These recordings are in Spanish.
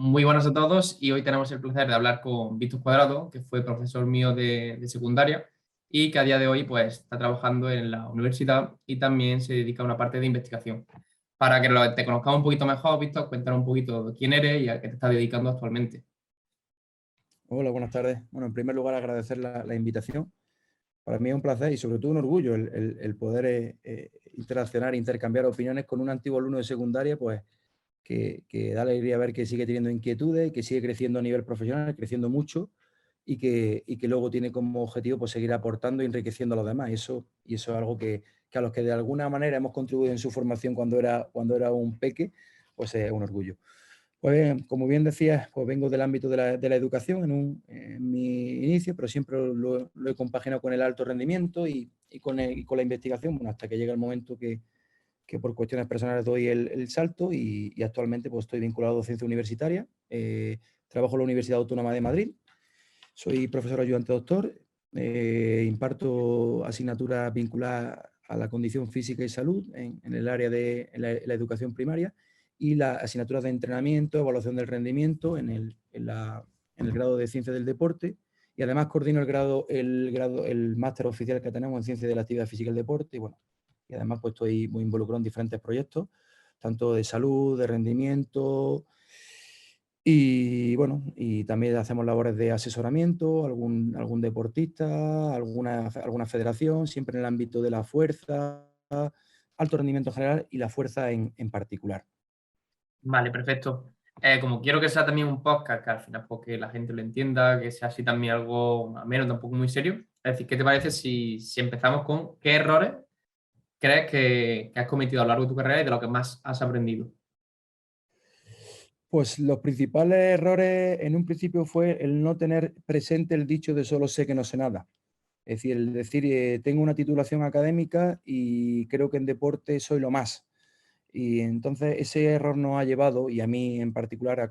Muy buenas a todos y hoy tenemos el placer de hablar con Víctor Cuadrado, que fue profesor mío de secundaria y que a día de hoy pues, está trabajando en la universidad y también se dedica a una parte de investigación. Para que te conozcamos un poquito mejor, Víctor, cuéntanos un poquito de quién eres y a qué te estás dedicando actualmente. Hola, buenas tardes. Bueno, en primer lugar, agradecer la invitación. Para mí es un placer y sobre todo un orgullo el poder interaccionar, intercambiar opiniones con un antiguo alumno de secundaria, pues que da alegría ver que sigue teniendo inquietudes, que sigue creciendo a nivel profesional, creciendo mucho y que luego tiene como objetivo pues, seguir aportando y enriqueciendo a los demás. Y eso es algo que a los que de alguna manera hemos contribuido en su formación cuando era un peque, pues es un orgullo. Pues bien, como bien decías, pues vengo del ámbito de la educación en mi inicio, pero siempre lo he compaginado con el alto rendimiento y con la investigación, bueno, hasta que llega el momento que por cuestiones personales doy el salto y actualmente pues, estoy vinculado a docencia universitaria. Trabajo en la Universidad Autónoma de Madrid, soy profesor ayudante doctor, imparto asignaturas vinculadas a la condición física y salud en el área de la educación primaria y las asignaturas de entrenamiento, evaluación del rendimiento en el grado de Ciencias del Deporte, y además coordino el máster oficial que tenemos en Ciencias de la Actividad Física y el Deporte, y además pues estoy muy involucrado en diferentes proyectos, tanto de salud, de rendimiento, y bueno, y también hacemos labores de asesoramiento, algún deportista, alguna federación, siempre en el ámbito de la fuerza, alto rendimiento en general y la fuerza en particular. Vale, perfecto. Como quiero que sea también un podcast, que al final pues, que la gente lo entienda, que sea así también algo ameno, tampoco muy serio. Es decir, ¿qué te parece si empezamos con qué errores crees que has cometido a lo largo de tu carrera y de lo que más has aprendido? Pues los principales errores en un principio fue el no tener presente el dicho de solo sé que no sé nada. Es decir, el decir, tengo una titulación académica y creo que en deporte soy lo más. Y entonces ese error nos ha llevado, y a mí en particular,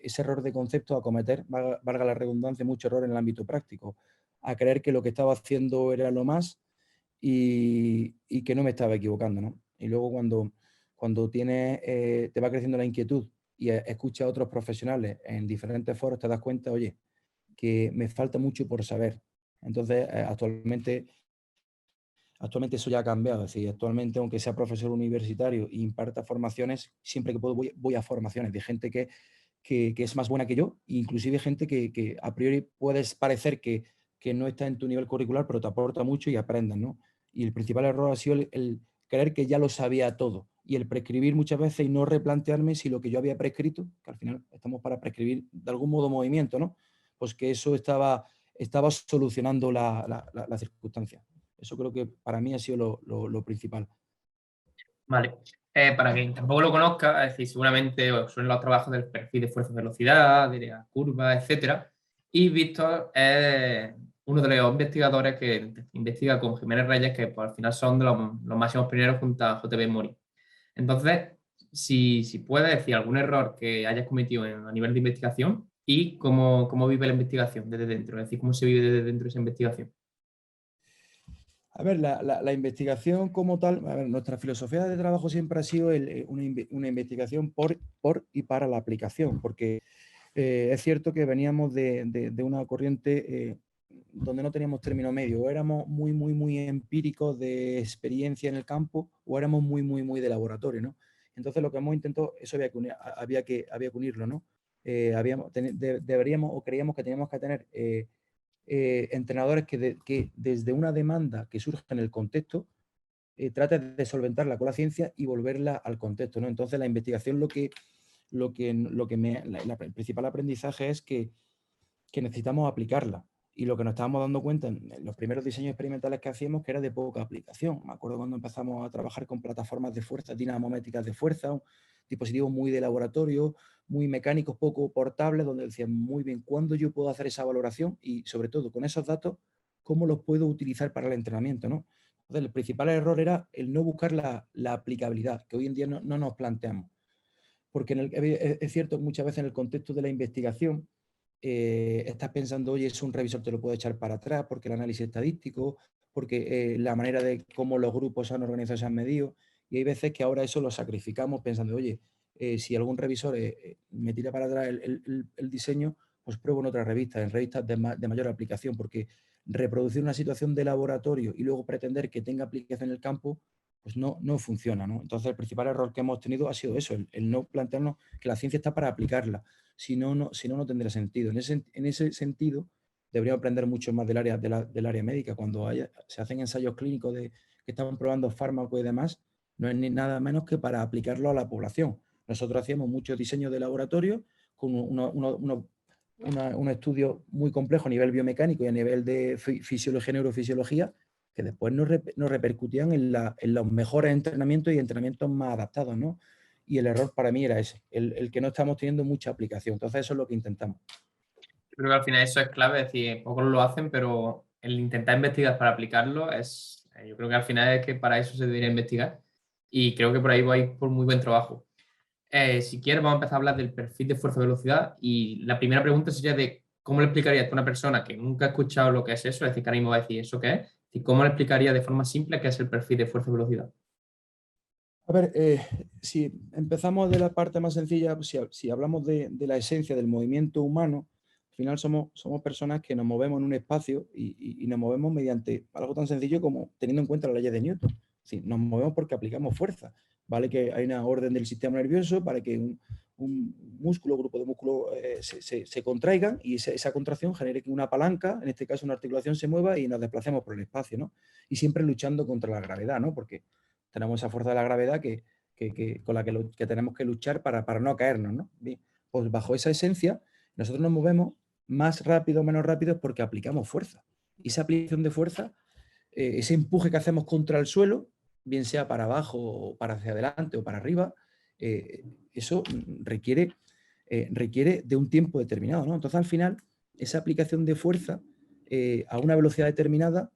ese error de concepto a cometer, valga la redundancia, mucho error en el ámbito práctico, a creer que lo que estaba haciendo era lo más y que no me estaba equivocando, ¿no? Y luego cuando te va creciendo la inquietud y escuchas a otros profesionales en diferentes foros, te das cuenta, oye, que me falta mucho por saber. Entonces, actualmente eso ya ha cambiado, es decir, actualmente aunque sea profesor universitario e imparta formaciones, siempre que puedo voy a formaciones de gente que es más buena que yo, inclusive gente que a priori puedes parecer que no está en tu nivel curricular, pero te aporta mucho y aprendes, ¿no? Y el principal error ha sido el creer que ya lo sabía todo y el prescribir muchas veces y no replantearme si lo que yo había prescrito, que al final estamos para prescribir de algún modo movimiento, ¿no? Pues que eso estaba solucionando la circunstancia. Eso creo que para mí ha sido lo principal. Vale. Para quien tampoco lo conozca, es decir, seguramente suelen los trabajos del perfil de fuerza-velocidad, de la curva, etcétera. Y Víctor es uno de los investigadores que investiga con Jiménez Reyes, que pues, al final son de los máximos pioneros junto a JB Mori. Entonces, si puedes decir algún error que hayas cometido a nivel de investigación y cómo vive la investigación desde dentro, es decir, cómo se vive desde dentro de esa investigación. A ver, la investigación como tal, a ver, nuestra filosofía de trabajo siempre ha sido una investigación por y para la aplicación, porque es cierto que veníamos de una corriente donde no teníamos término medio, o éramos muy, muy, muy empíricos de experiencia en el campo, o éramos muy, muy, muy de laboratorio, ¿no? Entonces lo que hemos intentado, eso había que unirlo, ¿no? Deberíamos o creíamos que teníamos que tener entrenadores que desde una demanda que surge en el contexto, traten de solventarla con la ciencia y volverla al contexto, ¿no? Entonces la investigación el principal aprendizaje es que necesitamos aplicarla. Y lo que nos estábamos dando cuenta en los primeros diseños experimentales que hacíamos, que era de poca aplicación. Me acuerdo cuando empezamos a trabajar con plataformas de fuerza, dinamométricas de fuerza, dispositivos muy de laboratorio, muy mecánicos, poco portables, donde decían, muy bien, ¿cuándo yo puedo hacer esa valoración? Y sobre todo, con esos datos, ¿cómo los puedo utilizar para el entrenamiento, ¿no? Entonces, el principal error era el no buscar la aplicabilidad, que hoy en día no nos planteamos. Porque es cierto que muchas veces en el contexto de la investigación estás pensando, oye, es un revisor, te lo puedo echar para atrás porque el análisis estadístico, porque la manera de cómo los grupos se han organizado se han medido, y hay veces que ahora eso lo sacrificamos pensando, oye, si algún revisor me tira para atrás el diseño, pues pruebo en otras revistas, en revistas de mayor aplicación, porque reproducir una situación de laboratorio y luego pretender que tenga aplicación en el campo, pues no funciona, ¿no? Entonces, el principal error que hemos tenido ha sido eso, el no plantearnos que la ciencia está para aplicarla. Si no, no tendría sentido. En ese sentido, deberíamos aprender mucho más del área médica. Cuando se hacen ensayos clínicos que están probando fármacos y demás, no es ni nada menos que para aplicarlo a la población. Nosotros hacíamos muchos diseños de laboratorio con un estudio muy complejo a nivel biomecánico y a nivel de fisiología, neurofisiología, que después nos repercutían en los mejores entrenamientos y entrenamientos más adaptados, ¿no? Y el error para mí era ese, el que no estamos teniendo mucha aplicación. Entonces, eso es lo que intentamos. Yo creo que al final eso es clave, es decir, pocos lo hacen, pero el intentar investigar para aplicarlo yo creo que al final es que para eso se debería investigar y creo que por ahí vais por muy buen trabajo. Si quieres, vamos a empezar a hablar del perfil de fuerza-velocidad y la primera pregunta sería de cómo le explicarías a una persona que nunca ha escuchado lo que es eso, es decir, que ahora mismo va a decir eso qué es, y cómo le explicaría de forma simple qué es el perfil de fuerza-velocidad. A ver, si empezamos de la parte más sencilla, si hablamos de la esencia del movimiento humano, al final somos personas que nos movemos en un espacio y nos movemos mediante algo tan sencillo como teniendo en cuenta la ley de Newton. Es decir, nos movemos porque aplicamos fuerza. Vale que hay una orden del sistema nervioso para que un músculo, grupo de músculos se contraigan y esa contracción genere que una palanca, en este caso una articulación, se mueva y nos desplacemos por el espacio, ¿no? Y siempre luchando contra la gravedad, ¿no? Porque tenemos esa fuerza de la gravedad con la que tenemos que luchar para no caernos, ¿no? Bien, pues bajo esa esencia, nosotros nos movemos más rápido o menos rápido porque aplicamos fuerza. Y esa aplicación de fuerza, ese empuje que hacemos contra el suelo, bien sea para abajo o para hacia adelante o para arriba, eso requiere de un tiempo determinado, ¿no? Entonces, al final, esa aplicación de fuerza a una velocidad determinada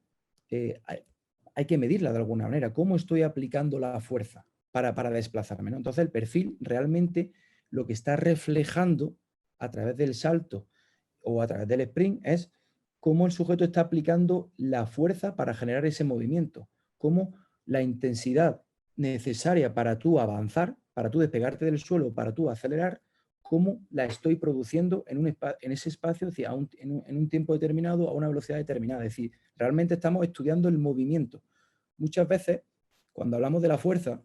hay que medirla de alguna manera. ¿Cómo estoy aplicando la fuerza para desplazarme, ¿no? Entonces, el perfil realmente lo que está reflejando a través del salto o a través del sprint es cómo el sujeto está aplicando la fuerza para generar ese movimiento, cómo la intensidad necesaria para tú avanzar, para tú despegarte del suelo, para tú acelerar, cómo la estoy produciendo en ese espacio, es decir, en un tiempo determinado, a una velocidad determinada. Es decir, realmente estamos estudiando el movimiento. Muchas veces, cuando hablamos de la fuerza,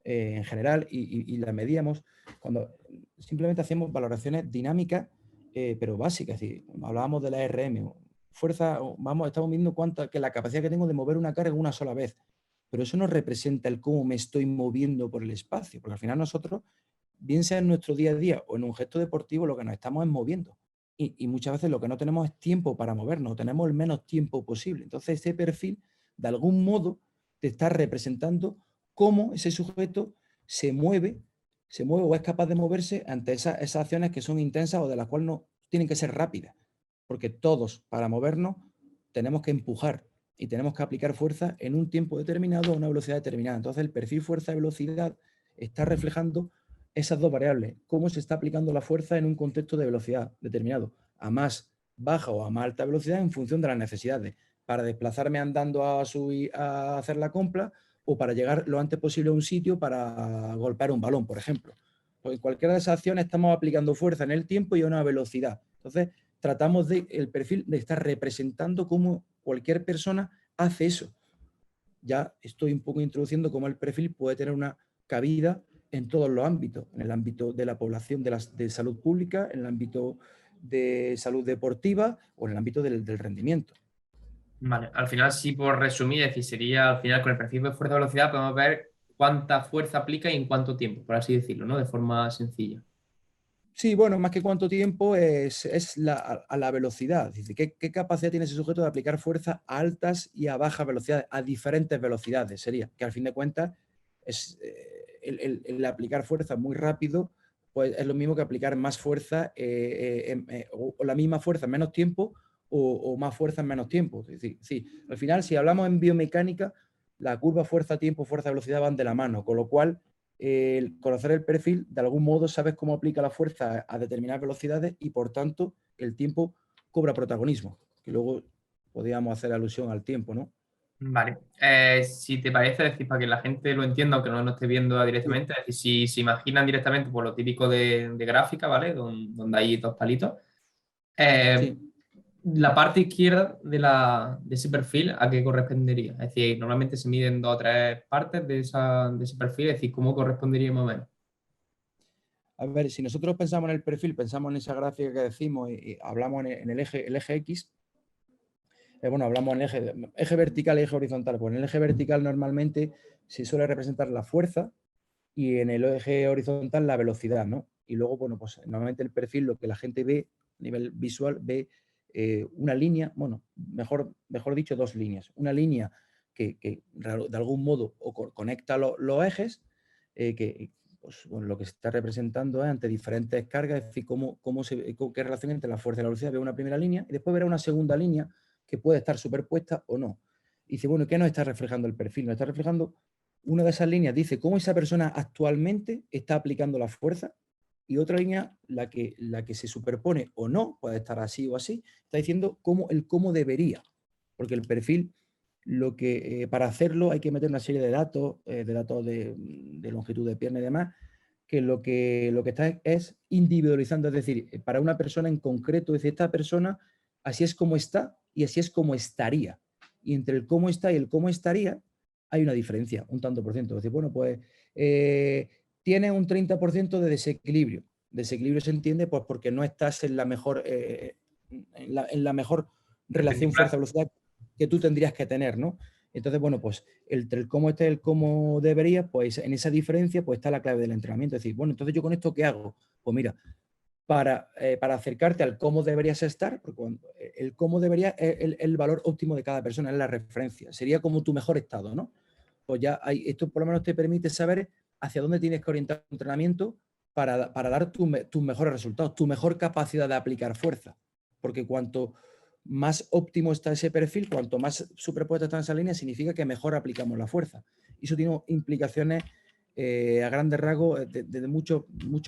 en general, y la medíamos, cuando simplemente hacíamos valoraciones dinámicas, pero básicas. Es decir, hablábamos de la RM, fuerza, estamos viendo que la capacidad que tengo de mover una carga una sola vez. Pero eso no representa el cómo me estoy moviendo por el espacio, porque al final nosotros, bien sea en nuestro día a día o en un gesto deportivo, lo que nos estamos es moviendo. Y muchas veces lo que no tenemos es tiempo para movernos, tenemos el menos tiempo posible. Entonces, ese perfil, de algún modo, te está representando cómo ese sujeto se mueve o es capaz de moverse ante esas acciones que son intensas o de las cuales no tienen que ser rápidas. Porque todos, para movernos, tenemos que empujar y tenemos que aplicar fuerza en un tiempo determinado a una velocidad determinada. Entonces, el perfil fuerza-velocidad está reflejando esas dos variables, cómo se está aplicando la fuerza en un contexto de velocidad determinado, a más baja o a más alta velocidad en función de las necesidades, para desplazarme andando a hacer la compra o para llegar lo antes posible a un sitio para golpear un balón, por ejemplo. Pues en cualquiera de esas acciones estamos aplicando fuerza en el tiempo y a una velocidad. Entonces, tratamos el perfil de estar representando cómo cualquier persona hace eso. Ya estoy un poco introduciendo cómo el perfil puede tener una cabida en todos los ámbitos, en el ámbito de la población de salud pública, en el ámbito de salud deportiva o en el ámbito del rendimiento. Vale, al final, sí, por resumir, es decir, sería al final con el perfil de fuerza-velocidad podemos ver cuánta fuerza aplica y en cuánto tiempo, por así decirlo, ¿no? De forma sencilla. Sí, bueno, más que cuánto tiempo es a la velocidad. Es decir, ¿qué capacidad tiene ese sujeto de aplicar fuerza a altas y a bajas velocidades, a diferentes velocidades? Sería que al fin de cuentas es el aplicar fuerza muy rápido, pues es lo mismo que aplicar más fuerza o la misma fuerza en menos tiempo o más fuerza en menos tiempo. Es decir, sí, al final, si hablamos en biomecánica, la curva fuerza-tiempo, fuerza-velocidad van de la mano, con lo cual conocer el perfil, de algún modo sabes cómo aplica la fuerza a determinadas velocidades y por tanto el tiempo cobra protagonismo, que luego podríamos hacer alusión al tiempo, ¿no? Vale. Si te parece, decir, para que la gente lo entienda, aunque no lo esté viendo Sí, directamente, es decir, si se imaginan directamente por lo típico de gráfica, ¿vale? Donde hay dos palitos. eh, sí. la parte izquierda de ese perfil, ¿a qué correspondería? Es decir, normalmente se miden dos o tres partes de ese perfil, es decir, ¿cómo correspondería más o menos? A ver, si nosotros pensamos en el perfil, pensamos en esa gráfica que decimos y hablamos en el eje X, bueno, hablamos en eje vertical y eje horizontal. Pues en el eje vertical normalmente se suele representar la fuerza y en el eje horizontal la velocidad, ¿no? Y luego, bueno, pues normalmente el perfil, lo que la gente ve a nivel visual, ve una línea, bueno, mejor dicho, dos líneas. Una línea que de algún modo conecta los ejes, que pues, bueno, lo que se está representando es ante diferentes cargas, es decir, qué relación entre la fuerza y la velocidad. Ve una primera línea y después verá una segunda línea que puede estar superpuesta o no. Y dice, bueno, ¿qué nos está reflejando el perfil? Nos está reflejando una de esas líneas, dice cómo esa persona actualmente está aplicando la fuerza, y otra línea, la que se superpone o no, puede estar así o así, está diciendo cómo debería. Porque el perfil, para hacerlo hay que meter una serie de datos de longitud de pierna y demás, que lo que está es individualizando, es decir, para una persona en concreto, es decir, esta persona así es como está y así es como estaría. Y entre el cómo está y el cómo estaría hay una diferencia, un tanto por ciento. Es decir, bueno, pues tiene un 30% de desequilibrio. Desequilibrio se entiende pues porque no estás en la mejor, en la mejor relación Espectacular. fuerza-velocidad que tú tendrías que tener, ¿no? Entonces, bueno, pues entre el cómo está y el cómo debería, pues en esa diferencia pues está la clave del entrenamiento. Es decir, bueno, entonces yo con esto, ¿qué hago? Pues mira, para acercarte al cómo deberías estar, porque el cómo debería es el valor óptimo de cada persona, es la referencia, sería como tu mejor estado, ¿no? Pues ya esto por lo menos te permite saber hacia dónde tienes que orientar tu entrenamiento para dar tus mejores resultados, tu mejor capacidad de aplicar fuerza, porque cuanto más óptimo está ese perfil, cuanto más superpuesta está en esa línea, significa que mejor aplicamos la fuerza. Y eso tiene implicaciones a grandes rasgos desde muchos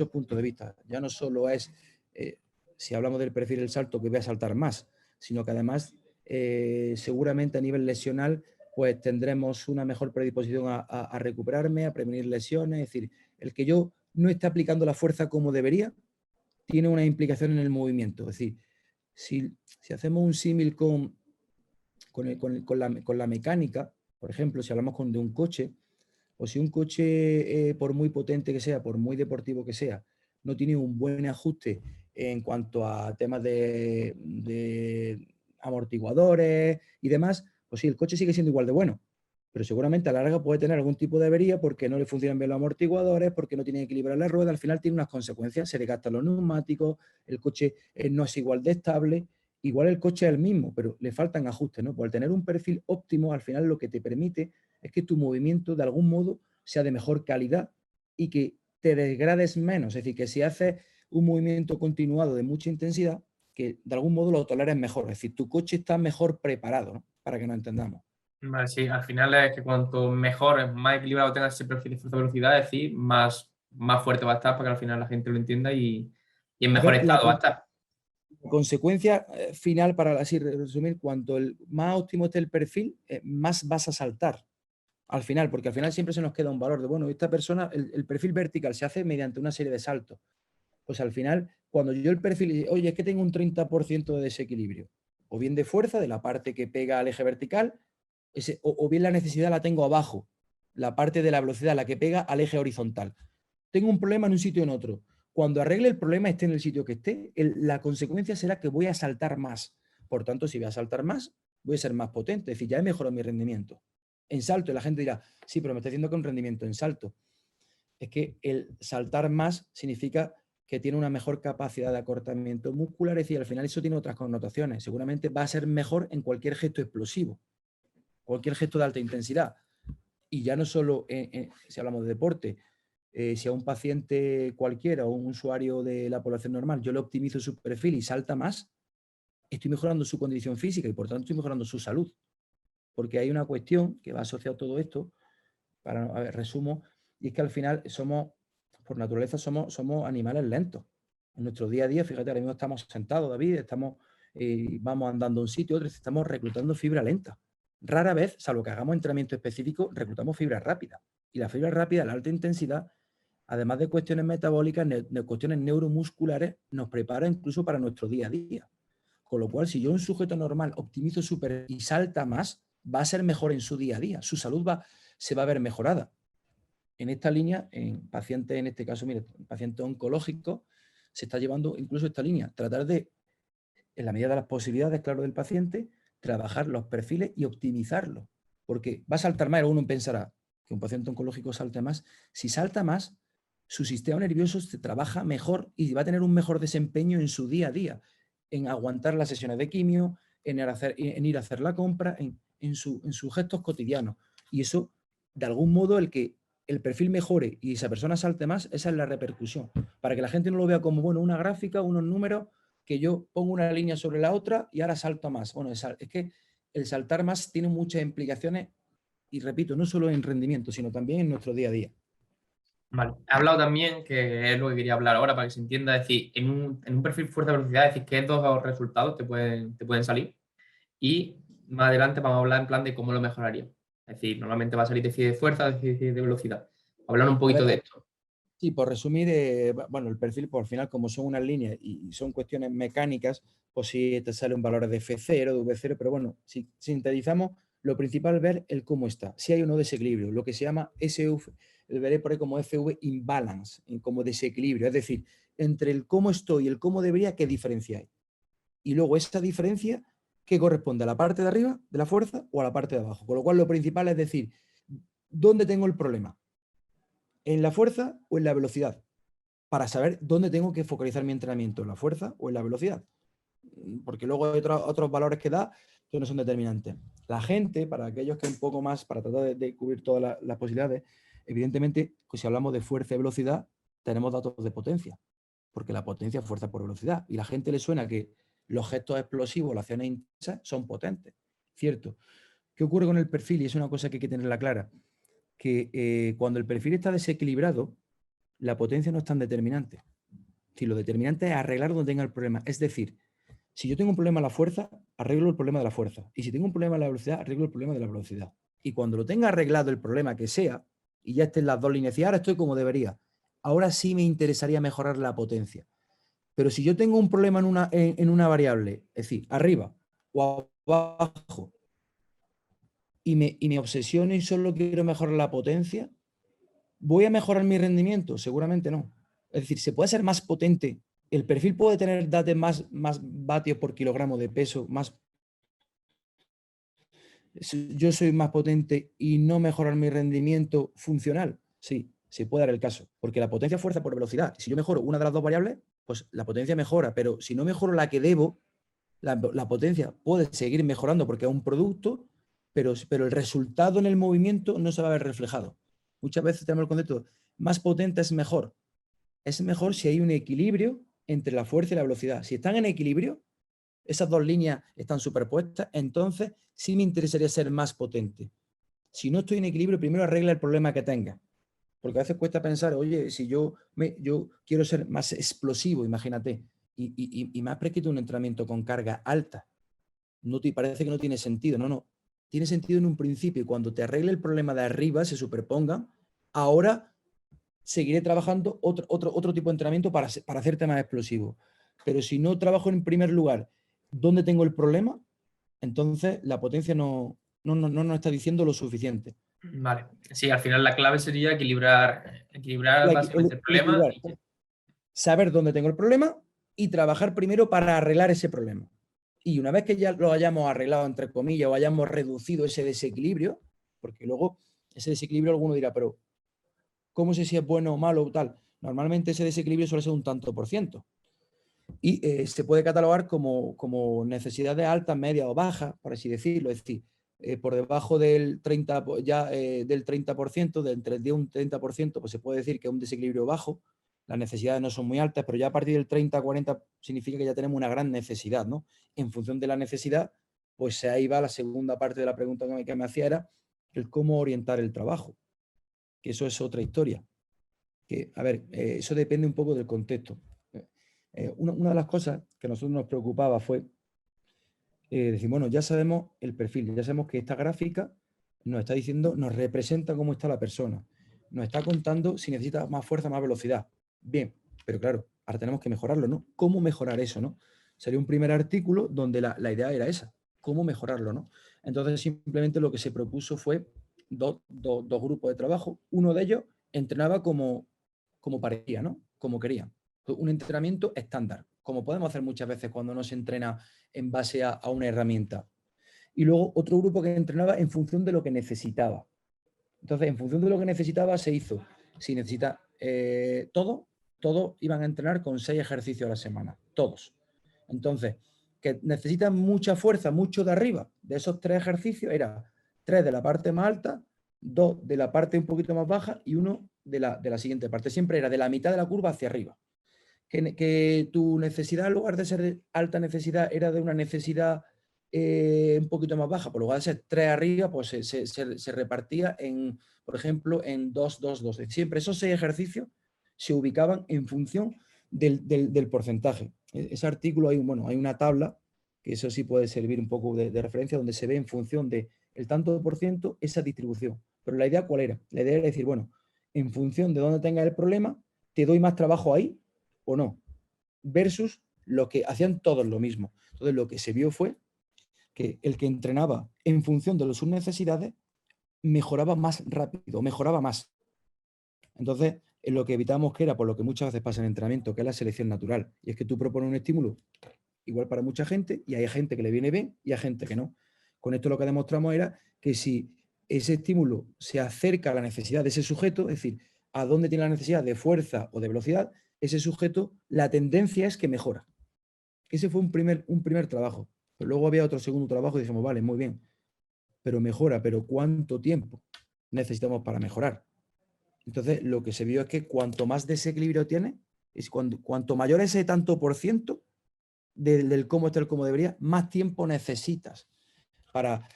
puntos de vista. Ya no solo es, si hablamos del perfil del salto, que voy a saltar más, sino que además seguramente a nivel lesional pues tendremos una mejor predisposición a recuperarme, a prevenir lesiones. Es decir, el que yo no esté aplicando la fuerza como debería tiene una implicación en el movimiento. Es decir, si hacemos un símil con la mecánica, por ejemplo, si hablamos de un coche, o si un coche, por muy potente que sea, por muy deportivo que sea, no tiene un buen ajuste en cuanto a temas de amortiguadores y demás, pues sí, el coche sigue siendo igual de bueno, pero seguramente a la larga puede tener algún tipo de avería porque no le funcionan bien los amortiguadores, porque no tiene equilibrio en la rueda, al final tiene unas consecuencias, se le gastan los neumáticos, el coche no es igual de estable, igual el coche es el mismo, pero le faltan ajustes, ¿no? Por al tener un perfil óptimo, al final lo que te permite es que tu movimiento de algún modo sea de mejor calidad y que te degrades menos. Es decir, que si haces un movimiento continuado de mucha intensidad, que de algún modo lo toleres mejor. Es decir, tu coche está mejor preparado, ¿no? Para que nos entendamos. Vale, sí, al final es que cuanto mejor, más equilibrado tengas ese perfil de fuerza-velocidad, es decir, más fuerte va a estar para que al final la gente lo entienda y en Al mejor final, estado va a estar. la consecuencia final, para así resumir, cuanto más óptimo esté el perfil, más vas a saltar al final, porque al final siempre se nos queda un valor de, bueno, esta persona, el perfil vertical se hace mediante una serie de saltos. Pues al final, cuando yo el perfil, oye, es que tengo un 30% de desequilibrio, o bien de fuerza, de la parte que pega al eje vertical, o bien la necesidad la tengo abajo, la parte de la velocidad, la que pega al eje horizontal. Tengo un problema en un sitio o en otro. Cuando arregle el problema, esté en el sitio que esté, la consecuencia será que voy a saltar más. Por tanto, si voy a saltar más, voy a ser más potente. Es decir, ya he mejorado mi rendimiento. En salto, y la gente dirá, sí, pero me está diciendo que un rendimiento en salto. Es que el saltar más significa que tiene una mejor capacidad de acortamiento muscular, es decir, al final eso tiene otras connotaciones. Seguramente va a ser mejor en cualquier gesto explosivo, cualquier gesto de alta intensidad. Y ya no solo si hablamos de deporte, si a un paciente cualquiera o un usuario de la población normal yo le optimizo su perfil y salta más, estoy mejorando su condición física y por tanto estoy mejorando su salud. Porque hay una cuestión que va asociada a todo esto, a ver, resumo, y es que al final por naturaleza, somos animales lentos. En nuestro día a día, fíjate, ahora mismo estamos sentados, David, vamos andando a un sitio, otro, estamos reclutando fibra lenta. Rara vez, salvo que hagamos entrenamiento específico, reclutamos fibra rápida. Y la fibra rápida, la alta intensidad, además de cuestiones metabólicas, de cuestiones neuromusculares, nos prepara incluso para nuestro día a día. Con lo cual, si yo un sujeto normal optimizo súper y salta más, va a ser mejor en su día a día. Su salud se va a ver mejorada. En esta línea, en pacientes, en este caso, mire, pacientes oncológicos, se está llevando incluso esta línea. Tratar de, en la medida de las posibilidades, claro, del paciente, trabajar los perfiles y optimizarlos. Porque va a saltar más, uno pensará que un paciente oncológico salte más. Si salta más, su sistema nervioso se trabaja mejor y va a tener un mejor desempeño en su día a día, en aguantar las sesiones de quimio, en ir a hacer la compra, en sus gestos cotidianos. Y eso, de algún modo, el que el perfil mejore y esa persona salte más, esa es la repercusión. Para que la gente no lo vea como, bueno, una gráfica, unos números, que yo pongo una línea sobre la otra y ahora salto más. Bueno, es que el saltar más tiene muchas implicaciones y repito, no solo en rendimiento, sino también en nuestro día a día. Vale. He hablado también, que es lo que quería hablar ahora para que se entienda, es decir, en un perfil fuerza-velocidad, es decir, qué dos resultados te pueden salir. Y más adelante vamos a hablar en plan de cómo lo mejoraría. Es decir, normalmente va a salir déficit de fuerza, déficit de velocidad. Hablar un A poquito de ver, esto. sí, por resumir, bueno, el perfil, por final, como son unas líneas y son cuestiones mecánicas, pues sí te sale un valor de F0, de V0, pero bueno, si sintetizamos, lo principal es ver el cómo está. Si hay o no desequilibrio, lo que se llama SV, lo veré por ahí como FV imbalance, como desequilibrio, es decir, entre el cómo estoy y el cómo debería, ¿qué diferencia hay? Y luego esta diferencia, ¿qué corresponde? ¿A la parte de arriba de la fuerza o a la parte de abajo? Con lo cual lo principal es decir, ¿dónde tengo el problema? ¿En la fuerza o en la velocidad? Para saber dónde tengo que focalizar mi entrenamiento, en la fuerza o en la velocidad. Porque luego hay otros valores que da que no son determinantes. La gente, para aquellos que un poco más, para tratar de cubrir todas las posibilidades, evidentemente, pues si hablamos de fuerza y velocidad, tenemos datos de potencia, porque la potencia es fuerza por velocidad. Y a la gente le suena que los gestos explosivos, las acciones intensas, son potentes. Cierto. ¿Qué ocurre con el perfil? Y es una cosa que hay que tenerla clara, que cuando el perfil está desequilibrado, la potencia no es tan determinante. Si lo determinante es arreglar donde tenga el problema. Es decir, si yo tengo un problema en la fuerza, arreglo el problema de la fuerza. Y si tengo un problema en la velocidad, arreglo el problema de la velocidad. Y cuando lo tenga arreglado el problema que sea, y ya esté en las dos líneas, y ahora estoy como debería, ahora sí me interesaría mejorar la potencia. Pero si yo tengo un problema en una variable, es decir, arriba o abajo, y me obsesiono y solo quiero mejorar la potencia, ¿voy a mejorar mi rendimiento? Seguramente no. Es decir, se puede ser más potente. El perfil puede tener datos más vatios por kilogramo de peso, más. Yo soy más potente y no mejorar mi rendimiento funcional. Sí, se puede dar el caso. Porque la potencia es fuerza por velocidad. Si yo mejoro una de las dos variables, pues la potencia mejora. Pero si no mejoro la que debo, la potencia puede seguir mejorando porque es un producto, pero el resultado en el movimiento no se va a ver reflejado. Muchas veces tenemos el concepto, más potente es mejor. Es mejor si hay un equilibrio entre la fuerza y la velocidad. Si están en equilibrio, esas dos líneas están superpuestas, entonces sí me interesaría ser más potente. Si no estoy en equilibrio, primero arregla el problema que tenga. Porque a veces cuesta pensar, oye, si yo quiero ser más explosivo, imagínate, y me has prescrito un entrenamiento con carga alta, no te parece que no tiene sentido. No. Tiene sentido en un principio. Y cuando te arregle el problema de arriba, se superpongan, ahora seguiré trabajando otro tipo de entrenamiento para hacerte más explosivo. Pero si no trabajo en primer lugar dónde tengo el problema, entonces la potencia no nos está diciendo lo suficiente. Vale. Sí, al final la clave sería equilibrar básicamente el problema. Equilibrar, saber dónde tengo el problema y trabajar primero para arreglar ese problema. Y una vez que ya lo hayamos arreglado, entre comillas, o hayamos reducido ese desequilibrio, porque luego ese desequilibrio alguno dirá, pero ¿cómo sé si es bueno o malo o tal? Normalmente ese desequilibrio suele ser un tanto por ciento. Y se puede catalogar como necesidades altas, medias o bajas, por así decirlo. Es decir, por debajo del 30%, del 30%, de entre el 10 y un 30%, pues se puede decir que es un desequilibrio bajo. Las necesidades no son muy altas, pero ya a partir del 30-40 significa que ya tenemos una gran necesidad, ¿no? En función de la necesidad, pues ahí va la segunda parte de la pregunta que me hacía, era el cómo orientar el trabajo, que eso es otra historia. Que, a ver, eso depende un poco del contexto. Una de las cosas que a nosotros nos preocupaba fue decir, bueno, ya sabemos el perfil, ya sabemos que esta gráfica nos está diciendo, nos representa cómo está la persona, nos está contando si necesita más fuerza, más velocidad. Bien, pero claro, ahora tenemos que mejorarlo, ¿no? ¿Cómo mejorar eso, no? Sería un primer artículo donde la idea era esa, cómo mejorarlo, ¿no? Entonces simplemente lo que se propuso fue dos grupos de trabajo. Uno de ellos entrenaba como parecía, ¿no? Como querían. Un entrenamiento estándar, como podemos hacer muchas veces cuando no se entrena en base a una herramienta. Y luego otro grupo que entrenaba en función de lo que necesitaba. Entonces, en función de lo que necesitaba, se hizo. Si necesita todos iban a entrenar con 6 ejercicios a la semana. Todos. Entonces, que necesitan mucha fuerza, mucho de arriba. De esos 3 ejercicios, era 3 de la parte más alta, 2 de la parte un poquito más baja y 1 de la siguiente parte. Siempre era de la mitad de la curva hacia arriba. Que tu necesidad, en lugar de ser de alta necesidad, era de una necesidad un poquito más baja, por lugar de ser 3 arriba, pues se repartía en, por ejemplo, en 2, 2, 2. Siempre esos 6 ejercicios se ubicaban en función del porcentaje. Ese artículo hay una tabla, que eso sí puede servir un poco de referencia, donde se ve en función del tanto por ciento esa distribución. Pero la idea, ¿cuál era? La idea era decir, bueno, en función de dónde tengas el problema, te doy más trabajo ahí o no, versus lo que hacían todos lo mismo. Entonces lo que se vio fue que el que entrenaba en función de sus necesidades mejoraba más rápido, mejoraba más. Entonces, lo que evitamos que era, por lo que muchas veces pasa en entrenamiento, que es la selección natural. Y es que tú propones un estímulo igual para mucha gente y hay gente que le viene bien y hay gente que no. Con esto lo que demostramos era que si ese estímulo se acerca a la necesidad de ese sujeto, es decir, a dónde tiene la necesidad de fuerza o de velocidad, ese sujeto, la tendencia es que mejora. Ese fue un primer trabajo. Pero luego había otro segundo trabajo y dijimos, vale, muy bien, pero mejora, pero ¿cuánto tiempo necesitamos para mejorar? Entonces, lo que se vio es que cuanto más desequilibrio tiene, es cuanto mayor ese tanto por ciento del cómo está el cómo debería, más tiempo necesitas para...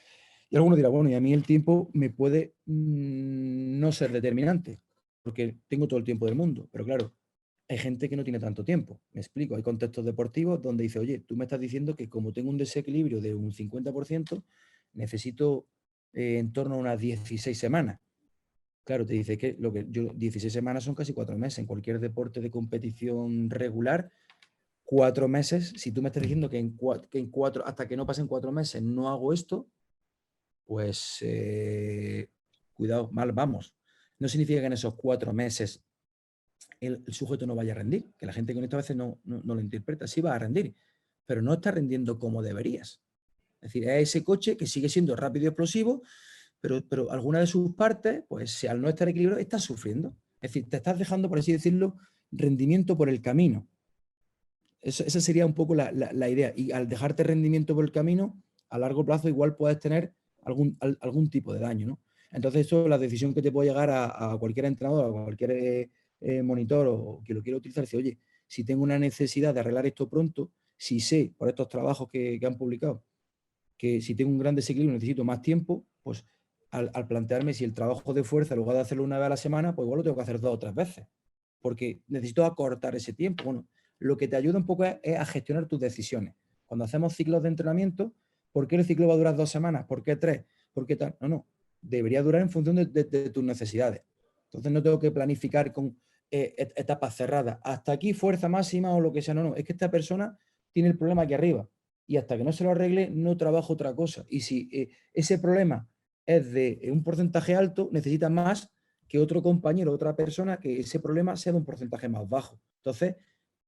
Y alguno dirá, bueno, y a mí el tiempo me puede no ser determinante, porque tengo todo el tiempo del mundo, pero claro, hay gente que no tiene tanto tiempo. Me explico, hay contextos deportivos donde dice, oye, tú me estás diciendo que como tengo un desequilibrio de un 50%, necesito en torno a unas 16 semanas. Claro, te dice que 16 semanas son casi 4 meses. En cualquier deporte de competición regular, 4 meses, si tú me estás diciendo que en 4, hasta que no pasen 4 meses no hago esto, pues cuidado, mal vamos. No significa que en esos 4 meses el sujeto no vaya a rendir, que la gente con esto a veces no lo interpreta, sí va a rendir, pero no está rendiendo como deberías. Es decir, es ese coche que sigue siendo rápido y explosivo, pero alguna de sus partes, pues al no estar equilibrado, está sufriendo. Es decir, te estás dejando, por así decirlo, rendimiento por el camino. Esa sería un poco la idea. Y al dejarte rendimiento por el camino, a largo plazo igual puedes tener algún tipo de daño, ¿no? Entonces, eso es la decisión que te puede llegar a cualquier entrenador, a cualquier monitor o que lo quiera utilizar. Dice, oye, si tengo una necesidad de arreglar esto pronto, si sé por estos trabajos que han publicado que si tengo un gran desequilibrio necesito más tiempo, pues al plantearme si el trabajo de fuerza, en lugar de hacerlo una vez a la semana, pues igual lo tengo que hacer 2 o 3 veces, porque necesito acortar ese tiempo. Bueno, lo que te ayuda un poco es a gestionar tus decisiones. Cuando hacemos ciclos de entrenamiento, ¿por qué el ciclo va a durar 2 semanas? ¿Por qué 3? ¿Por qué tal? No. Debería durar en función de tus necesidades. Entonces no tengo que planificar con etapas cerradas. Hasta aquí fuerza máxima o lo que sea. No. Es que esta persona tiene el problema aquí arriba y hasta que no se lo arregle no trabajo otra cosa. Y si ese problema es de un porcentaje alto, necesita más que otro compañero, otra persona, que ese problema sea de un porcentaje más bajo. Entonces,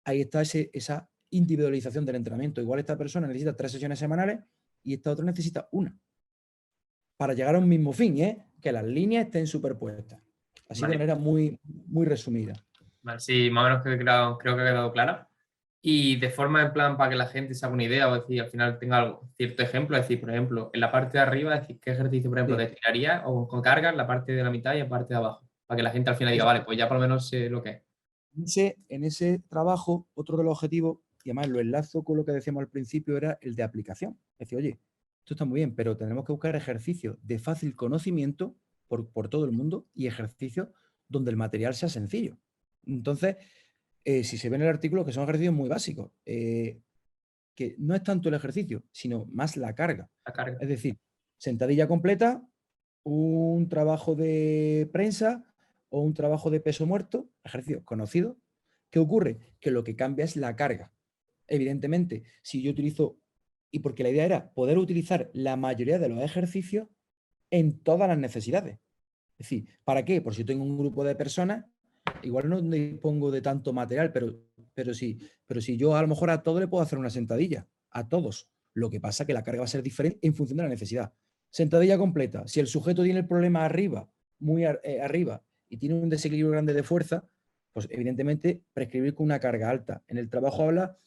ahí está esa individualización del entrenamiento. Igual esta persona necesita 3 sesiones semanales y esta otra necesita una. Para llegar a un mismo fin, que las líneas estén superpuestas. Así de manera muy, muy resumida. Vale, sí, más o menos creo que ha quedado clara. Y de forma en plan para que la gente se haga una idea, o decir, al final tenga algo, cierto ejemplo, es decir, por ejemplo, en la parte de arriba, es decir, qué ejercicio, por ejemplo, Sí. destinaría o con cargas la parte de la mitad y la parte de abajo, para que la gente al final diga, vale, pues ya por lo menos sé lo que es. En ese trabajo, otro de los objetivos, y además lo enlazo con lo que decíamos al principio, era el de aplicación. Es decir, oye, esto está muy bien, pero tenemos que buscar ejercicios de fácil conocimiento por todo el mundo y ejercicios donde el material sea sencillo. Entonces, si se ve en el artículo, que son ejercicios muy básicos. que no es tanto el ejercicio, sino más la carga. La carga. Es decir, sentadilla completa, un trabajo de prensa o un trabajo de peso muerto, ejercicio conocido. ¿Qué ocurre? Que lo que cambia es la carga. Evidentemente, si yo utilizo, y porque la idea era poder utilizar la mayoría de los ejercicios en todas las necesidades. Es decir, ¿para qué? Por si tengo un grupo de personas, igual no dispongo de tanto material, pero si yo a lo mejor a todos le puedo hacer una sentadilla, a todos. Lo que pasa es que la carga va a ser diferente en función de la necesidad. Sentadilla completa. Si el sujeto tiene el problema arriba, muy arriba, y tiene un desequilibrio grande de fuerza, pues evidentemente prescribir con una carga alta. En el trabajo habla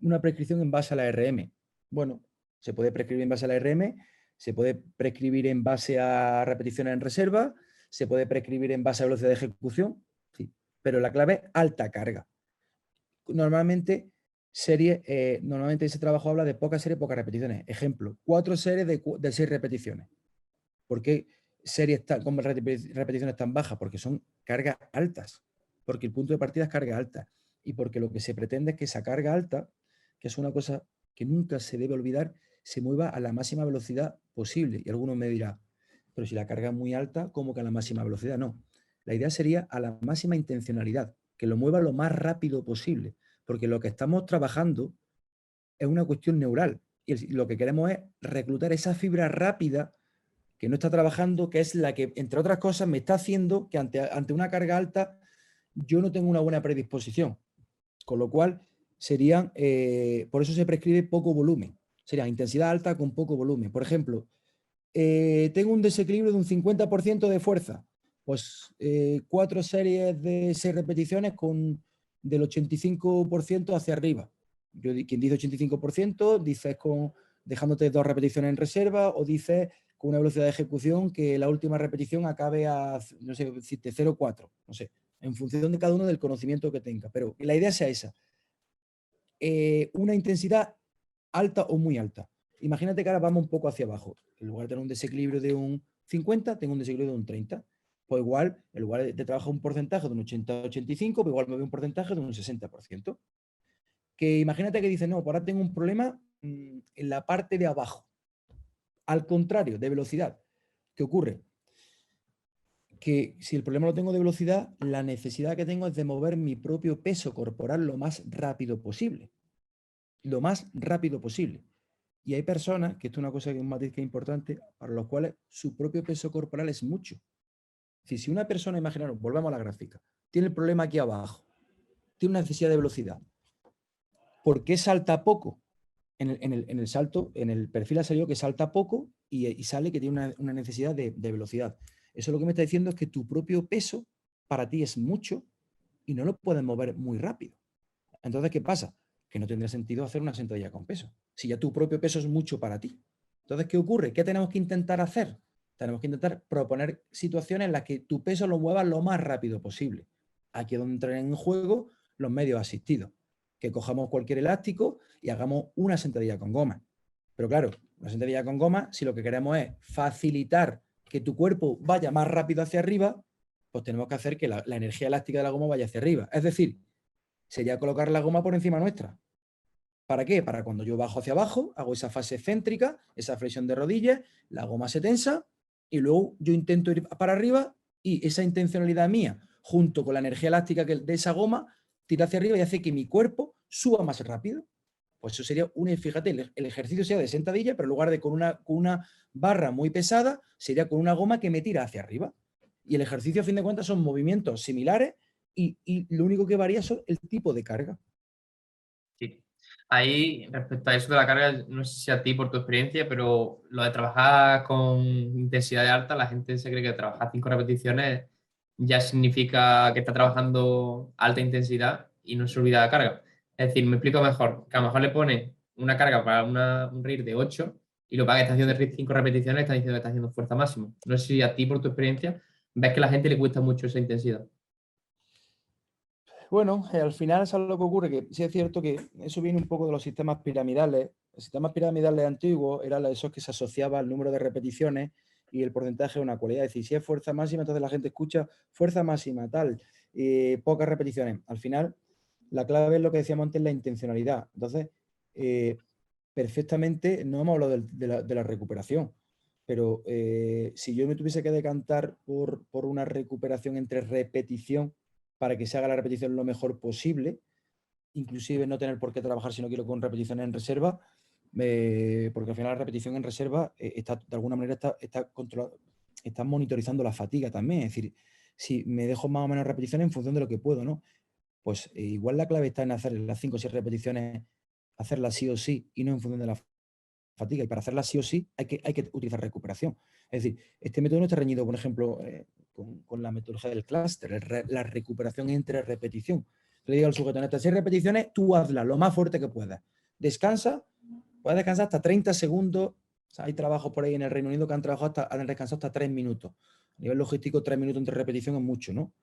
una prescripción en base a la RM. Bueno, se puede prescribir en base a la RM, se puede prescribir en base a repeticiones en reserva, se puede prescribir en base a velocidad de ejecución, sí, pero la clave es alta carga. Normalmente ese trabajo habla de pocas series, pocas repeticiones. Ejemplo, 4 series de 6 repeticiones. ¿Por qué series con repeticiones tan bajas? Porque son cargas altas, porque el punto de partida es carga alta y porque lo que se pretende es que esa carga alta, que es una cosa que nunca se debe olvidar, se mueva a la máxima velocidad posible. Y alguno me dirá, pero si la carga es muy alta, ¿cómo que a la máxima velocidad? No. La idea sería a la máxima intencionalidad, que lo mueva lo más rápido posible, porque lo que estamos trabajando es una cuestión neural y lo que queremos es reclutar esa fibra rápida que no está trabajando, que es la que, entre otras cosas, me está haciendo que ante una carga alta yo no tengo una buena predisposición. Con lo cual, serían, por eso se prescribe poco volumen. Sería intensidad alta con poco volumen. Por ejemplo, tengo un desequilibrio de un 50% de fuerza. Pues 4 series de 6 repeticiones del 85% hacia arriba. Quien dice 85%, dices dejándote 2 repeticiones en reserva o dices con una velocidad de ejecución que la última repetición acabe a, no sé, 0,4, no sé, en función de cada uno del conocimiento que tenga. Pero la idea sea esa. Una intensidad alta o muy alta. Imagínate que ahora vamos un poco hacia abajo. En lugar de tener un desequilibrio de un 50, tengo un desequilibrio de un 30. Pues igual, en lugar de trabajar un porcentaje de un 80-85, pues igual me veo un porcentaje de un 60%. Que imagínate que dices, no, pues ahora tengo un problema en la parte de abajo. Al contrario, de velocidad. ¿Qué ocurre? Que si el problema lo tengo de velocidad, la necesidad que tengo es de mover mi propio peso corporal lo más rápido posible. Lo más rápido posible. Y hay personas, que esto es una cosa que es un matiz que es importante, para los cuales su propio peso corporal es mucho. Es decir, si una persona, imaginaros, volvamos a la gráfica, tiene el problema aquí abajo, tiene una necesidad de velocidad, ¿por qué salta poco? En el salto, en el perfil ha salido que salta poco y sale que tiene una necesidad de velocidad. Eso lo que me está diciendo es que tu propio peso para ti es mucho y no lo puedes mover muy rápido. Entonces, ¿qué pasa? Que no tendría sentido hacer una sentadilla con peso, si ya tu propio peso es mucho para ti. Entonces, ¿qué ocurre? ¿Qué tenemos que intentar hacer? Tenemos que intentar proponer situaciones en las que tu peso lo muevas lo más rápido posible. Aquí es donde entran en juego los medios asistidos. Que cojamos cualquier elástico y hagamos una sentadilla con goma. Pero claro, una sentadilla con goma, si lo que queremos es facilitar que tu cuerpo vaya más rápido hacia arriba, pues tenemos que hacer que la energía elástica de la goma vaya hacia arriba. Es decir, sería colocar la goma por encima nuestra. ¿Para qué? Para cuando yo bajo hacia abajo, hago esa fase céntrica, esa flexión de rodillas, la goma se tensa y luego yo intento ir para arriba y esa intencionalidad mía, junto con la energía elástica de esa goma, tira hacia arriba y hace que mi cuerpo suba más rápido. Pues eso sería fíjate, el ejercicio sería de sentadilla, pero en lugar de con una barra muy pesada, sería con una goma que me tira hacia arriba. Y el ejercicio, a fin de cuentas, son movimientos similares y lo único que varía es el tipo de carga. Sí. Ahí, respecto a eso de la carga, no sé si a ti por tu experiencia, pero lo de trabajar con intensidad alta, la gente se cree que trabajar 5 repeticiones ya significa que está trabajando alta intensidad y no se olvida la carga. Es decir, me explico mejor, que a lo mejor le pone una carga para un RIR de 8 y lo que está haciendo de 5 repeticiones está diciendo que está haciendo fuerza máxima. No sé si a ti por tu experiencia ves que a la gente le cuesta mucho esa intensidad. Bueno, al final es algo que ocurre, que sí es cierto que eso viene un poco de los sistemas piramidales. Los sistemas piramidales antiguos eran esos que se asociaba al número de repeticiones y el porcentaje de una cualidad. Es decir, si es fuerza máxima, entonces la gente escucha fuerza máxima, tal, pocas repeticiones. Al final, la clave es lo que decíamos antes, la intencionalidad. Entonces, perfectamente, no hemos hablado de la recuperación, pero si yo me tuviese que decantar por una recuperación entre repetición para que se haga la repetición lo mejor posible, inclusive no tener por qué trabajar si no quiero con repeticiones en reserva, porque al final la repetición en reserva está, de alguna manera está monitorizando la fatiga también. Es decir, si me dejo más o menos repeticiones en función de lo que puedo, ¿no? Pues igual la clave está en hacer las 5 o 6 repeticiones, hacerlas sí o sí y no en función de la fatiga. Y para hacerlas sí o sí hay que utilizar recuperación. Es decir, este método no está reñido, por ejemplo, con la metodología del clúster, la recuperación entre repetición. Le digo al sujeto, en estas 6 repeticiones, tú hazla lo más fuerte que puedas. Descansa, puedes descansar hasta 30 segundos. O sea, hay trabajos por ahí en el Reino Unido que han descansado hasta 3 minutos. A nivel logístico, 3 minutos entre repetición es mucho, ¿no?